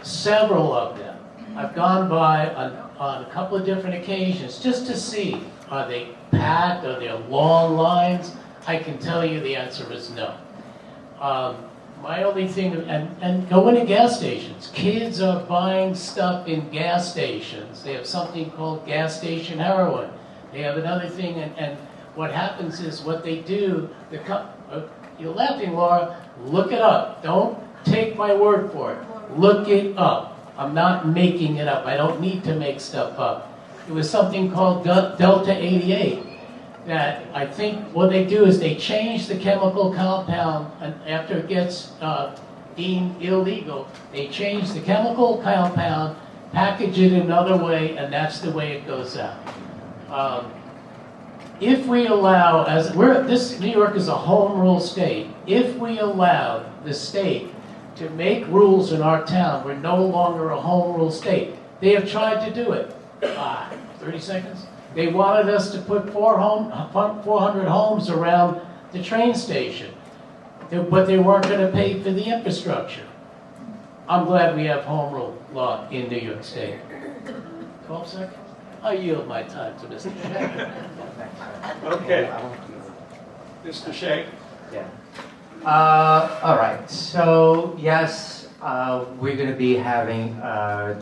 several of them. I've gone by on a couple of different occasions just to see, are they packed, are there long lines? I can tell you the answer is no. My only thing, and go into gas stations. Kids are buying stuff in gas stations. They have something called gas station heroin. They have another thing, and what happens is what they do, you're laughing, Laura, look it up. Don't take my word for it. Look it up. I'm not making it up. I don't need to make stuff up. It was something called Delta 88 that I think what they do is they change the chemical compound, and after it gets deemed illegal, they change the chemical compound, package it another way, and that's the way it goes out. If we allow, New York is a home rule state, if we allow the state to make rules in our town. We're no longer a home rule state. They have tried to do it. 30 seconds? They wanted us to put 400 homes around the train station, but they weren't going to pay for the infrastructure. I'm glad we have home rule law in New York State. 12 seconds? I yield my time to Mr. Shea. Okay. Mr. Shea? Yeah. All right, so yes, we're going to be having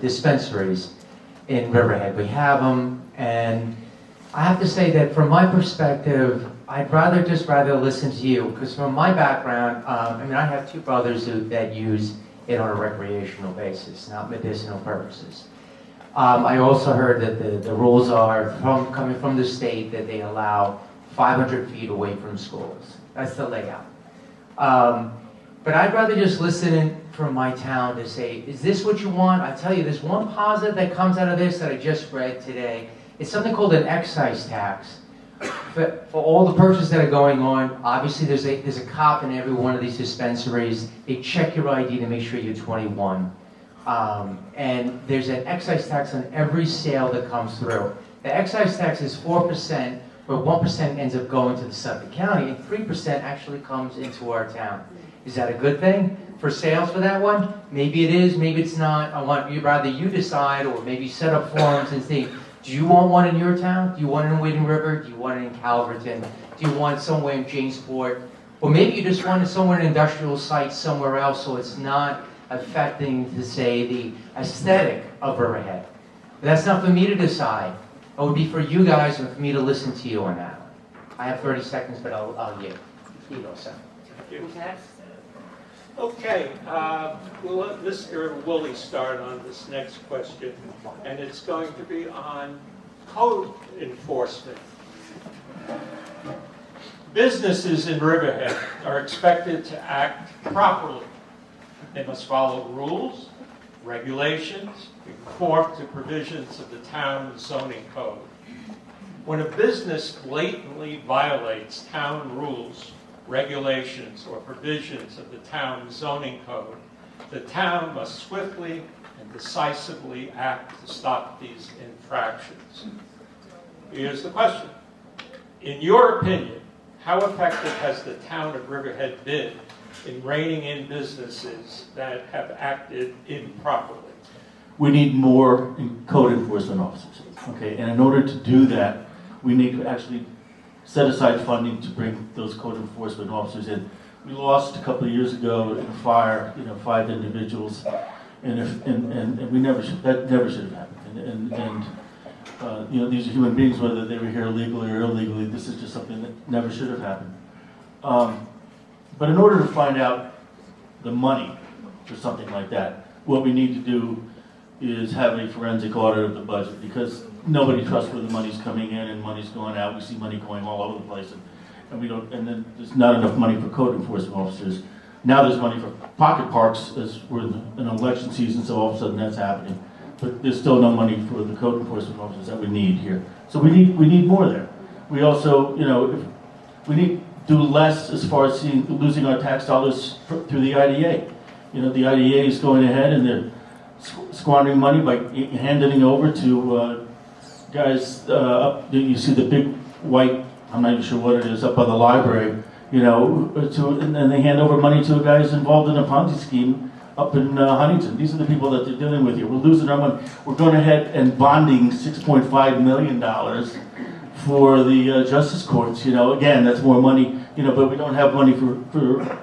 dispensaries in Riverhead. We have them, and I have to say that from my perspective, I'd rather listen to you, because from my background, I mean, I have two brothers that use it on a recreational basis, not medicinal purposes. I also heard that the rules are coming from the state that they allow 500 feet away from schools. That's the layout. But I'd rather just listen from my town to say, is this what you want? I tell you, there's one positive that comes out of this that I just read today. It's something called an excise tax. For all the purchases that are going on, obviously there's a cop in every one of these dispensaries. They check your ID to make sure you're 21. And there's an excise tax on every sale that comes through. The excise tax is 4%, where 1% ends up going to the Suffolk County, and 3% actually comes into our town. Is that a good thing for sales for that one? Maybe it is, maybe it's not. I want you, rather you decide, or maybe set up forums and think, do you want one in your town? Do you want it in Wading River? Do you want it in Calverton? Do you want it somewhere in Jamesport? Or maybe you just want it somewhere in an industrial site somewhere else, so it's not affecting, to say, the aesthetic of Riverhead. But that's not for me to decide. It would be for you guys and for me to listen to you on that. I have 30 seconds, but I'll yield. Here you go, sir. Who's next? Okay, we'll let Mr. Woolley start on this next question, and it's going to be on code enforcement. Businesses in Riverhead are expected to act properly. They must follow rules, regulations, conform to provisions of the town zoning code. When a business blatantly violates town rules, regulations, or provisions of the town zoning code, the town must swiftly and decisively act to stop these infractions. Here's the question. In your opinion, how effective has the town of Riverhead been in reining in businesses that have acted improperly? We need more code enforcement officers, okay? And in order to do that, we need to actually set aside funding to bring those code enforcement officers in. We lost a couple of years ago in a fire, 5 individuals, and that never should have happened. And these are human beings, whether they were here legally or illegally. This is just something that never should have happened. But in order to find out the money for something like that, what we need to do is have a forensic audit of the budget, because nobody trusts where the money's coming in and money's going out. We see money going all over the place, and then there's not enough money for code enforcement officers. Now there's money for pocket parks as we're in an election season, so all of a sudden that's happening. But there's still no money for the code enforcement officers that we need here. So we need more there. We also, we need to do less as far as losing our tax dollars through the IDA. The IDA is going ahead and they're squandering money by handing it over to guys up. You see the big white, I'm not even sure what it is, up by the library. And then they hand over money to guys involved in a Ponzi scheme up in Huntington. These are the people that they're dealing with here. We're losing our money. We're going ahead and bonding $6.5 million for the justice courts. Again, that's more money, but we don't have money for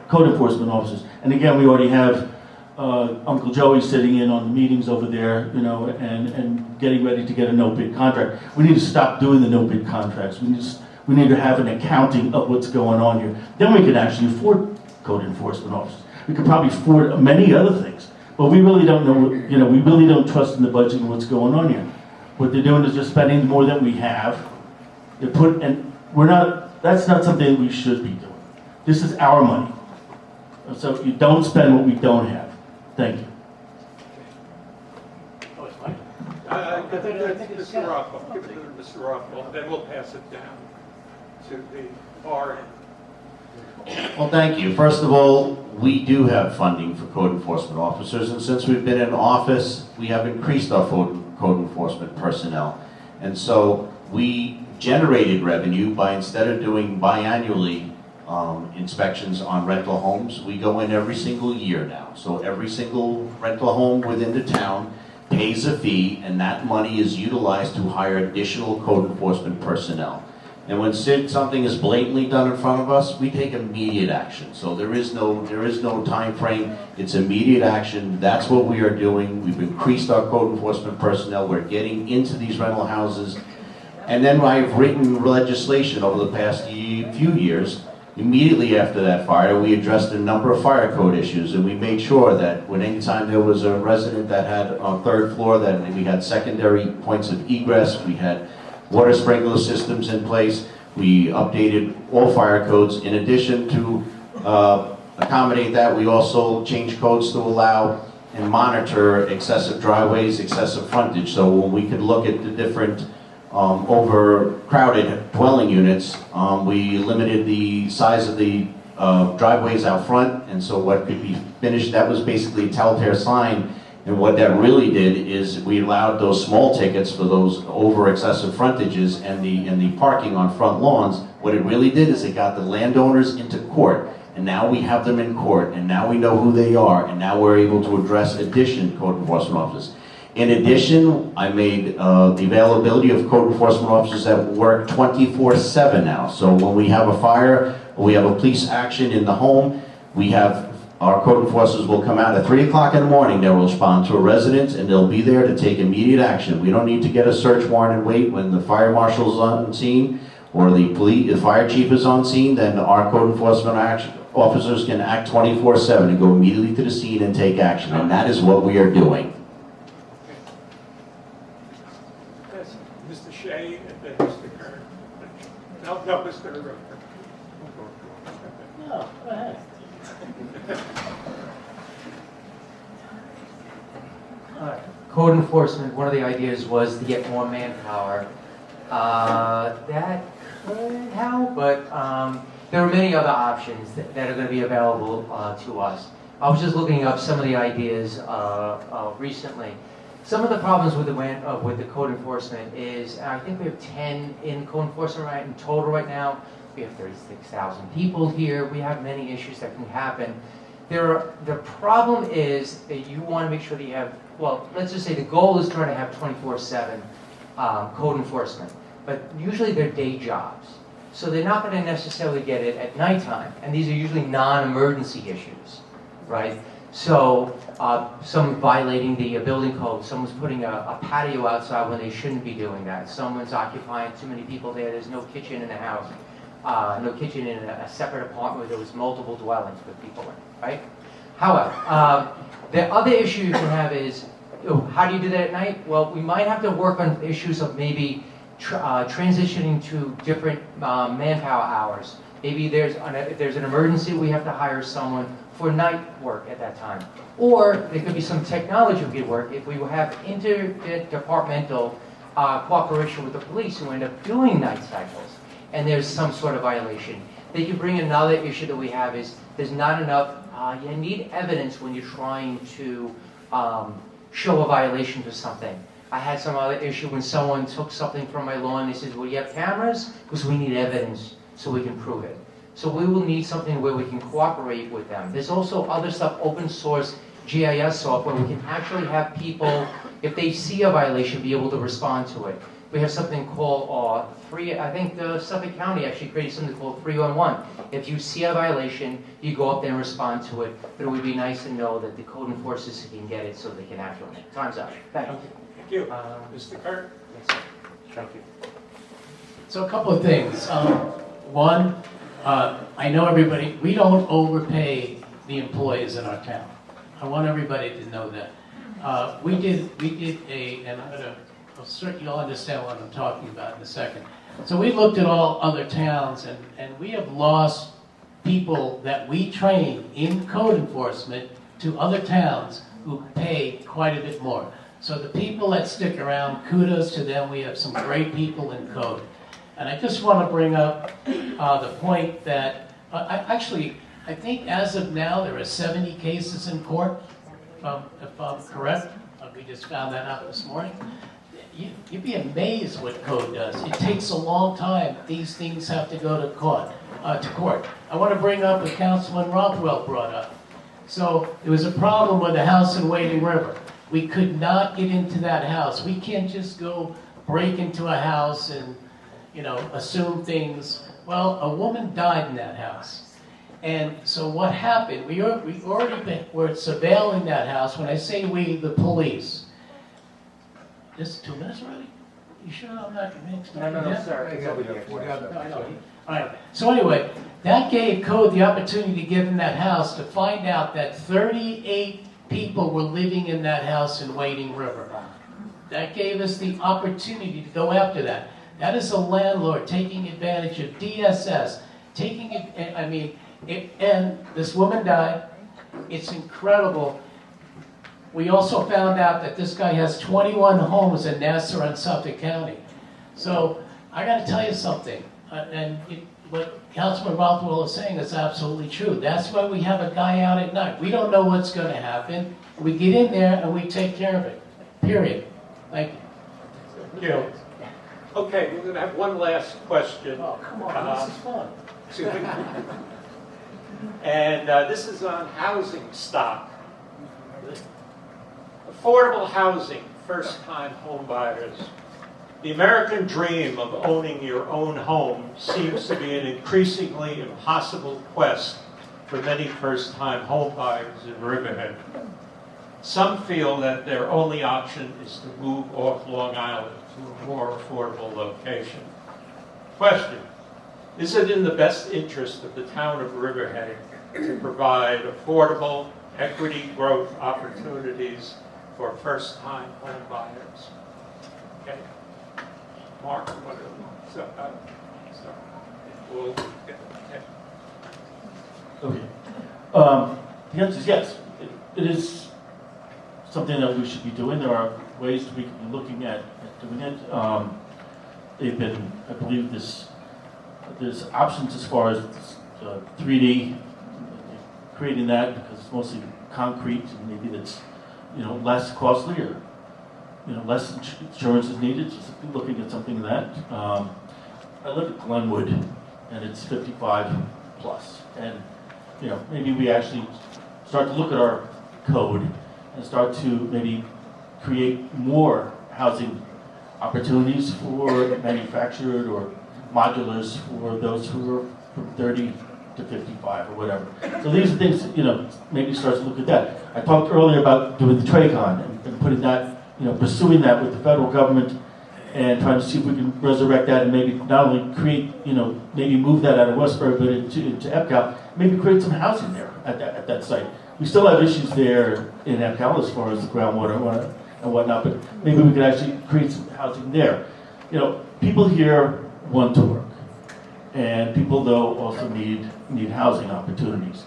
code enforcement officers. And again, we already have Uncle Joey sitting in on the meetings over there, and getting ready to get a no-bid contract. We need to stop doing the no-bid contracts. We need to have an accounting of what's going on here. Then we can actually afford code enforcement officers. We could probably afford many other things, but we really don't know. We really don't trust in the budget and what's going on here. What they're doing is just spending more than we have. That's not something we should be doing. This is our money. So you don't spend what we don't have. Thank you. Oh, it's mine? Mr. Rothwell. Give it to Mr. Rothwell, then we'll pass it down to the far end. Well, thank you. First of all, we do have funding for code enforcement officers, and since we've been in office, we have increased our code enforcement personnel. And so we generated revenue by, instead of doing biannually inspections on rental homes, we go in every single year now. So every single rental home within the town pays a fee, and that money is utilized to hire additional code enforcement personnel. And when something is blatantly done in front of us, we take immediate action. So there is no time frame. It's immediate action. That's what we are doing. We've increased our code enforcement personnel. We're getting into these rental houses. And then I've written legislation over the past few years. Immediately after that fire, we addressed a number of fire code issues, and we made sure that when anytime there was a resident that had on third floor, that we had secondary points of egress, we had water sprinkler systems in place. We updated all fire codes. In addition to accommodate that, we also changed codes to allow and monitor excessive driveways, excessive frontage. So when we could look at the different overcrowded dwelling units, we limited the size of the driveways out front, and so what could be finished, that was basically a telltale sign. And what that really did is we allowed those small tickets for those over excessive frontages and the parking on front lawns. What it really did is it got the landowners into court, and now we have them in court, and now we know who they are, and now we're able to address addition code enforcement officers. In addition, I made the availability of code enforcement officers that work 24/7 now. So when we have a fire, or we have a police action in the home, we have our code enforcers will come out at 3 o'clock in the morning. They'll respond to a resident, and they'll be there to take immediate action. We don't need to get a search warrant and wait when the fire marshal's on scene or the fire chief is on scene. Then our code enforcement officers can act 24/7 and go immediately to the scene and take action, and that is what we are doing. Yes, Mr. Shea and then Mr. Kern. No, Mr. No, go ahead. Code enforcement, one of the ideas was to get more manpower. That could help, but there are many other options that are going to be available to us. I was just looking up some of the ideas recently. Some of the problems with the code enforcement is, I think we have 10 in code enforcement in total right now. We have 36,000 people here. We have many issues that can happen. The problem is that you want to make sure that you have, well, let's just say the goal is trying to have 24/7 code enforcement, but usually they're day jobs. So they're not going to necessarily get it at nighttime, and these are usually non-emergency issues, right? So someone violating the building code, someone's putting a patio outside when they shouldn't be doing that, someone's occupying too many people there, there's no kitchen in the house. No kitchen in a separate apartment where there was multiple dwellings with people in, right? However, the other issue you can have is, how do you do that at night? Well, we might have to work on issues of maybe transitioning to different manpower hours. Maybe if there's an emergency, we have to hire someone for night work at that time. Or there could be some technology we could work if we have interdepartmental cooperation with the police who end up doing night cycles. And there's some sort of violation. They can bring another issue that we have is there's not enough, you need evidence when you're trying to show a violation for something. I had some other issue when someone took something from my lawn, they said, well, you have cameras? Because we need evidence so we can prove it. So we will need something where we can cooperate with them. There's also other stuff, open source GIS software, we can actually have people, if they see a violation, be able to respond to it. We have something called I think the Suffolk County actually created something called 311. If you see a violation, you go up there and respond to it. But it would be nice to know that the code enforcers can get it so they can act on it. Time's up. Thank you. Thank you. Mr. Kern? Yes, sir. Thank you. So a couple of things. One, I know everybody, we don't overpay the employees in our town. I want everybody to know that. We did and I'll certainly you'll understand what I'm talking about in a second. So we looked at all other towns, and we have lost people that we train in code enforcement to other towns who pay quite a bit more. So the people that stick around, kudos to them. We have some great people in code. And I just want to bring up the point that, I think as of now, there are 70 cases in court, if I'm correct. We just found that out this morning. You'd be amazed what code does. It takes a long time. These things have to go to court. I want to bring up what Councilman Rothwell brought up. So there was a problem with a house in Wading River. We could not get into that house. We can't just go break into a house and, assume things. Well, a woman died in that house. And so what were surveilling that house. When I say we, the police. This is 2 minutes already? You sure I'm not convinced? No, sir. I know. All right. So anyway, that gave code the opportunity to get in that house to find out that 38 people were living in that house in Wading River. That gave us the opportunity to go after that. That is a landlord taking advantage of DSS, and this woman died. It's incredible. We also found out that this guy has 21 homes in Nassau and Suffolk County. So I got to tell you something, what Councilman Rothwell is saying is absolutely true. That's why we have a guy out at night. We don't know what's going to happen. We get in there and we take care of it, period. Thank you. Thank you. Okay, we're going to have one last question. Oh, come on, this is fun. Excuse me. And this is on housing stock. Affordable housing, first-time home buyers. The American dream of owning your own home seems to be an increasingly impossible quest for many first-time home buyers in Riverhead. Some feel that their only option is to move off Long Island to a more affordable location. Question: is it in the best interest of the town of Riverhead to provide affordable, equity growth opportunities for first-time home buyers? Okay. Mark, we'll get Okay. The answer is yes. It is something that we should be doing. There are ways we can be looking at doing it. They've been, I believe, there's options as far as 3D, creating that because it's mostly concrete and maybe that's less costly or less insurance is needed. Just looking at something like that. I live at Glenwood, and it's 55 plus, and maybe we actually start to look at our code and start to maybe create more housing opportunities for manufactured or modulars for those who are from 30 to 55 or whatever. So these are things, maybe start to look at that. I talked earlier about doing the Tracon and putting that, pursuing that with the federal government and trying to see if we can resurrect that and maybe not only create, maybe move that out of Westbury but into Epcot, maybe create some housing there at that site. We still have issues there in Epcot as far as the groundwater and whatnot, but maybe we could actually create some housing there. People here want to work, and people though also need housing opportunities.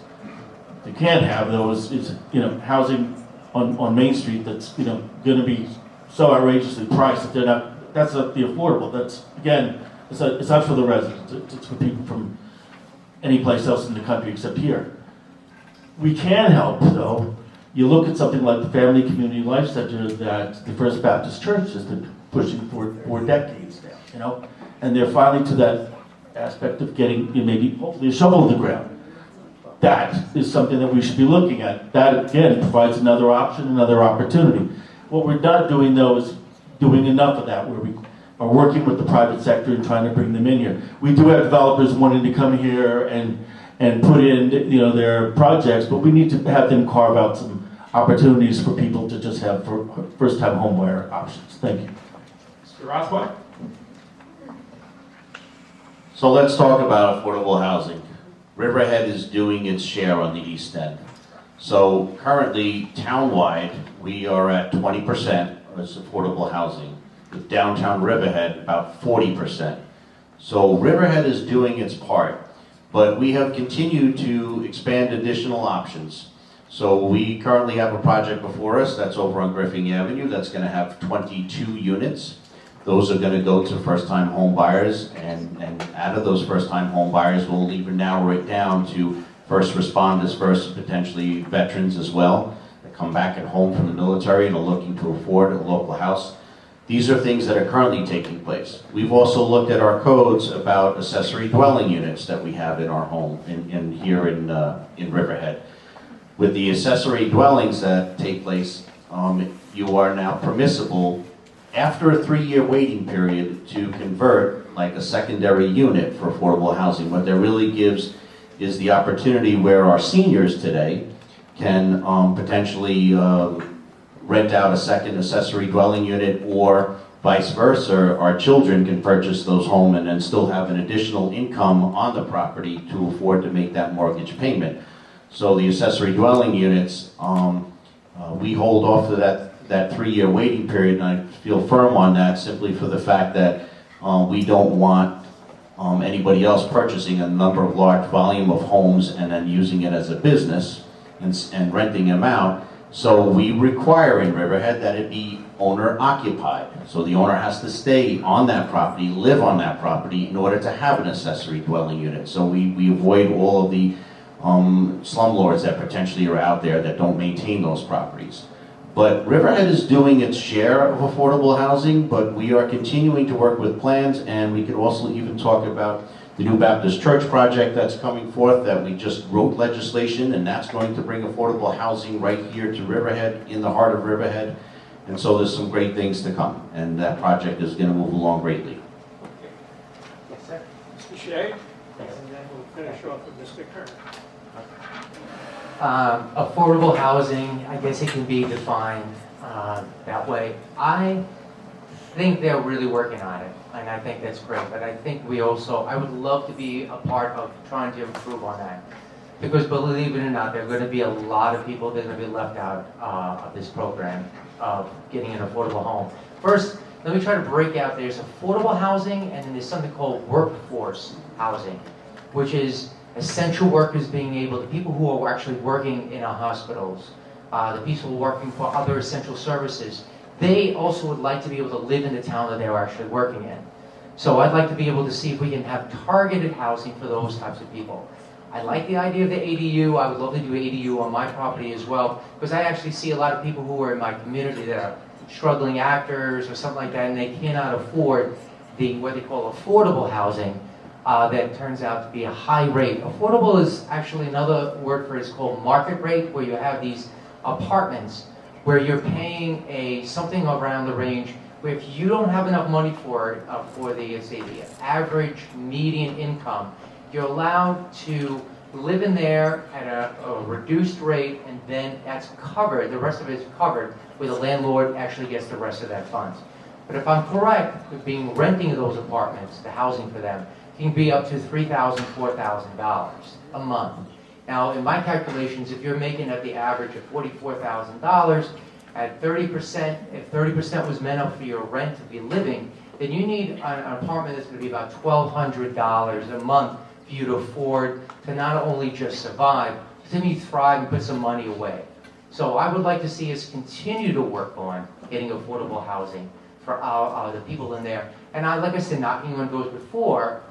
They can't have those is housing on Main Street that's going to be so outrageously priced that that's not the affordable. That's again, it's not for the residents. It's for people from any place else in the country except here. We can help though. You look at something like the Family Community Life Center that the First Baptist Church has been pushing for decades now. And they're finally to that aspect of getting maybe hopefully a shovel in the ground. That is something that we should be looking at. That again provides another option, another opportunity. What we're not doing though is doing enough of that where we are working with the private sector and trying to bring them in here. We do have developers wanting to come here and put in their projects, but we need to have them carve out some opportunities for people to just have for first-time homebuyer options. Thank you. Mr. Rothwell? So let's talk about affordable housing. Riverhead is doing its share on the East End. So currently, townwide, we are at 20% as affordable housing. With downtown Riverhead, about 40%. So Riverhead is doing its part, but we have continued to expand additional options. So we currently have a project before us that's over on Griffin Avenue that's going to have 22 units. Those are going to go to first-time home buyers, and out of those first-time home buyers, we'll even narrow it down to first responders, first potentially veterans as well, that come back at home from the military and are looking to afford a local house. These are things that are currently taking place. We've also looked at our codes about accessory dwelling units that we have in our home here in Riverhead. With the accessory dwellings that take place, you are now permissible after a 3-year waiting period to convert like a secondary unit for affordable housing. What that really gives is the opportunity where our seniors today can potentially rent out a second accessory dwelling unit, or vice versa, our children can purchase those homes and then still have an additional income on the property to afford to make that mortgage payment. So the accessory dwelling units, we hold off to that 3-year waiting period, and I feel firm on that simply for the fact that we don't want anybody else purchasing a number of large volume of homes and then using it as a business and renting them out. So we require in Riverhead that it be owner occupied. So the owner has to stay on that property, live on that property in order to have an accessory dwelling unit. So we avoid all of the slumlords that potentially are out there that don't maintain those properties. But Riverhead is doing its share of affordable housing, but we are continuing to work with plans, and we could also even talk about the new Baptist Church project that's coming forth that we just wrote legislation, and that's going to bring affordable housing right here to Riverhead, in the heart of Riverhead. And so there's some great things to come, and that project is going to move along greatly. Yes, sir. Mr. Shea, and then we'll finish off with Mr. Kern. Affordable housing, I guess it can be defined that way. I think they're really working on it, and I think that's great. But I think I would love to be a part of trying to improve on that. Because believe it or not, there are going to be a lot of people that are going to be left out of this program of getting an affordable home. First, let me try to break out. There's affordable housing, and then there's something called workforce housing, which is essential workers being able, the people who are actually working in our hospitals, the people working for other essential services, they also would like to be able to live in the town that they're actually working in. So I'd like to be able to see if we can have targeted housing for those types of people. I like the idea of the ADU. I would love to do ADU on my property as well, because I actually see a lot of people who are in my community that are struggling actors or something like that, and they cannot afford what they call affordable housing. That turns out to be a high rate. Affordable is actually another word for it is called market rate, where you have these apartments where you're paying something around the range where if you don't have enough money for it, the average median income, you're allowed to live in there at a reduced rate, and then that's covered, the rest of it is covered, where the landlord actually gets the rest of that funds. But if I'm correct, with renting those apartments, the housing for them, can be up to $3,000, $4,000 a month. Now, in my calculations, if you're making at the average of $44,000, at 30%, if 30% was meant up for your rent to be living, then you need an apartment that's going to be about $1,200 a month for you to afford to not only just survive, but to maybe thrive and put some money away. So I would like to see us continue to work on getting affordable housing for the people in there. And like I said, knocking on doors before,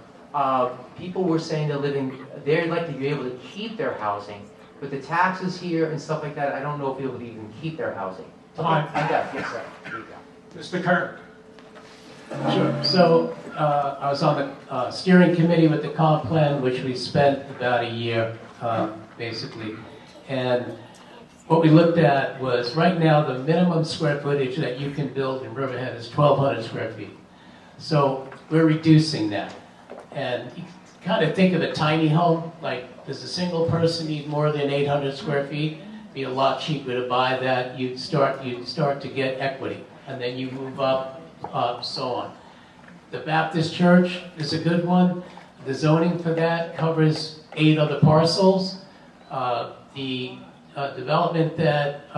people were saying they'd like to be able to keep their housing, but the taxes here and stuff like that, I don't know if people would even keep their housing. Time. Yes, sir. Mr. Kern. Sure. So I was on the steering committee with the comp plan, which we spent about a year, basically. And what we looked at was right now the minimum square footage that you can build in Riverhead is 1,200 square feet. So we're reducing that. And you kind of think of a tiny home, like does a single person need more than 800 square feet? It'd be a lot cheaper to buy that. You'd start to get equity, and then you move up, so on. The Baptist Church is a good one. The zoning for that covers 8 other parcels. The development that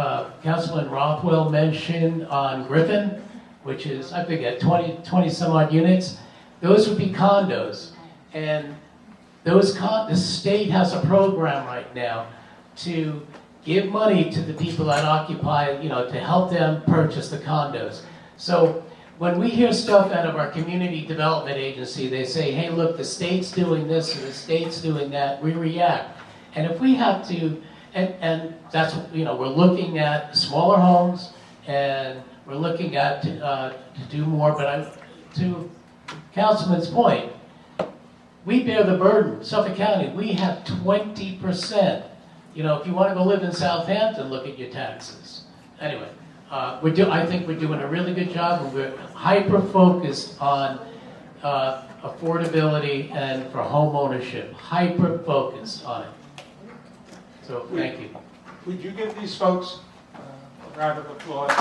Councilman Rothwell mentioned on Griffin, which is, I forget, 20 some odd units, those would be condos. And the state has a program right now to give money to the people that occupy, to help them purchase the condos. So when we hear stuff out of our community development agency, they say, hey, look, the state's doing this and the state's doing that, we react. And if we have to, and that's, you know, we're looking at smaller homes, and we're looking at to do more, but to Councilman's point, we bear the burden. Suffolk County, we have 20%. You know, if you want to go live in Southampton, look at your taxes. Anyway, I think we're doing a really good job, and we're hyper-focused on affordability and for home ownership. Hyper-focused on it. So, thank you. Would you give these folks a round of applause?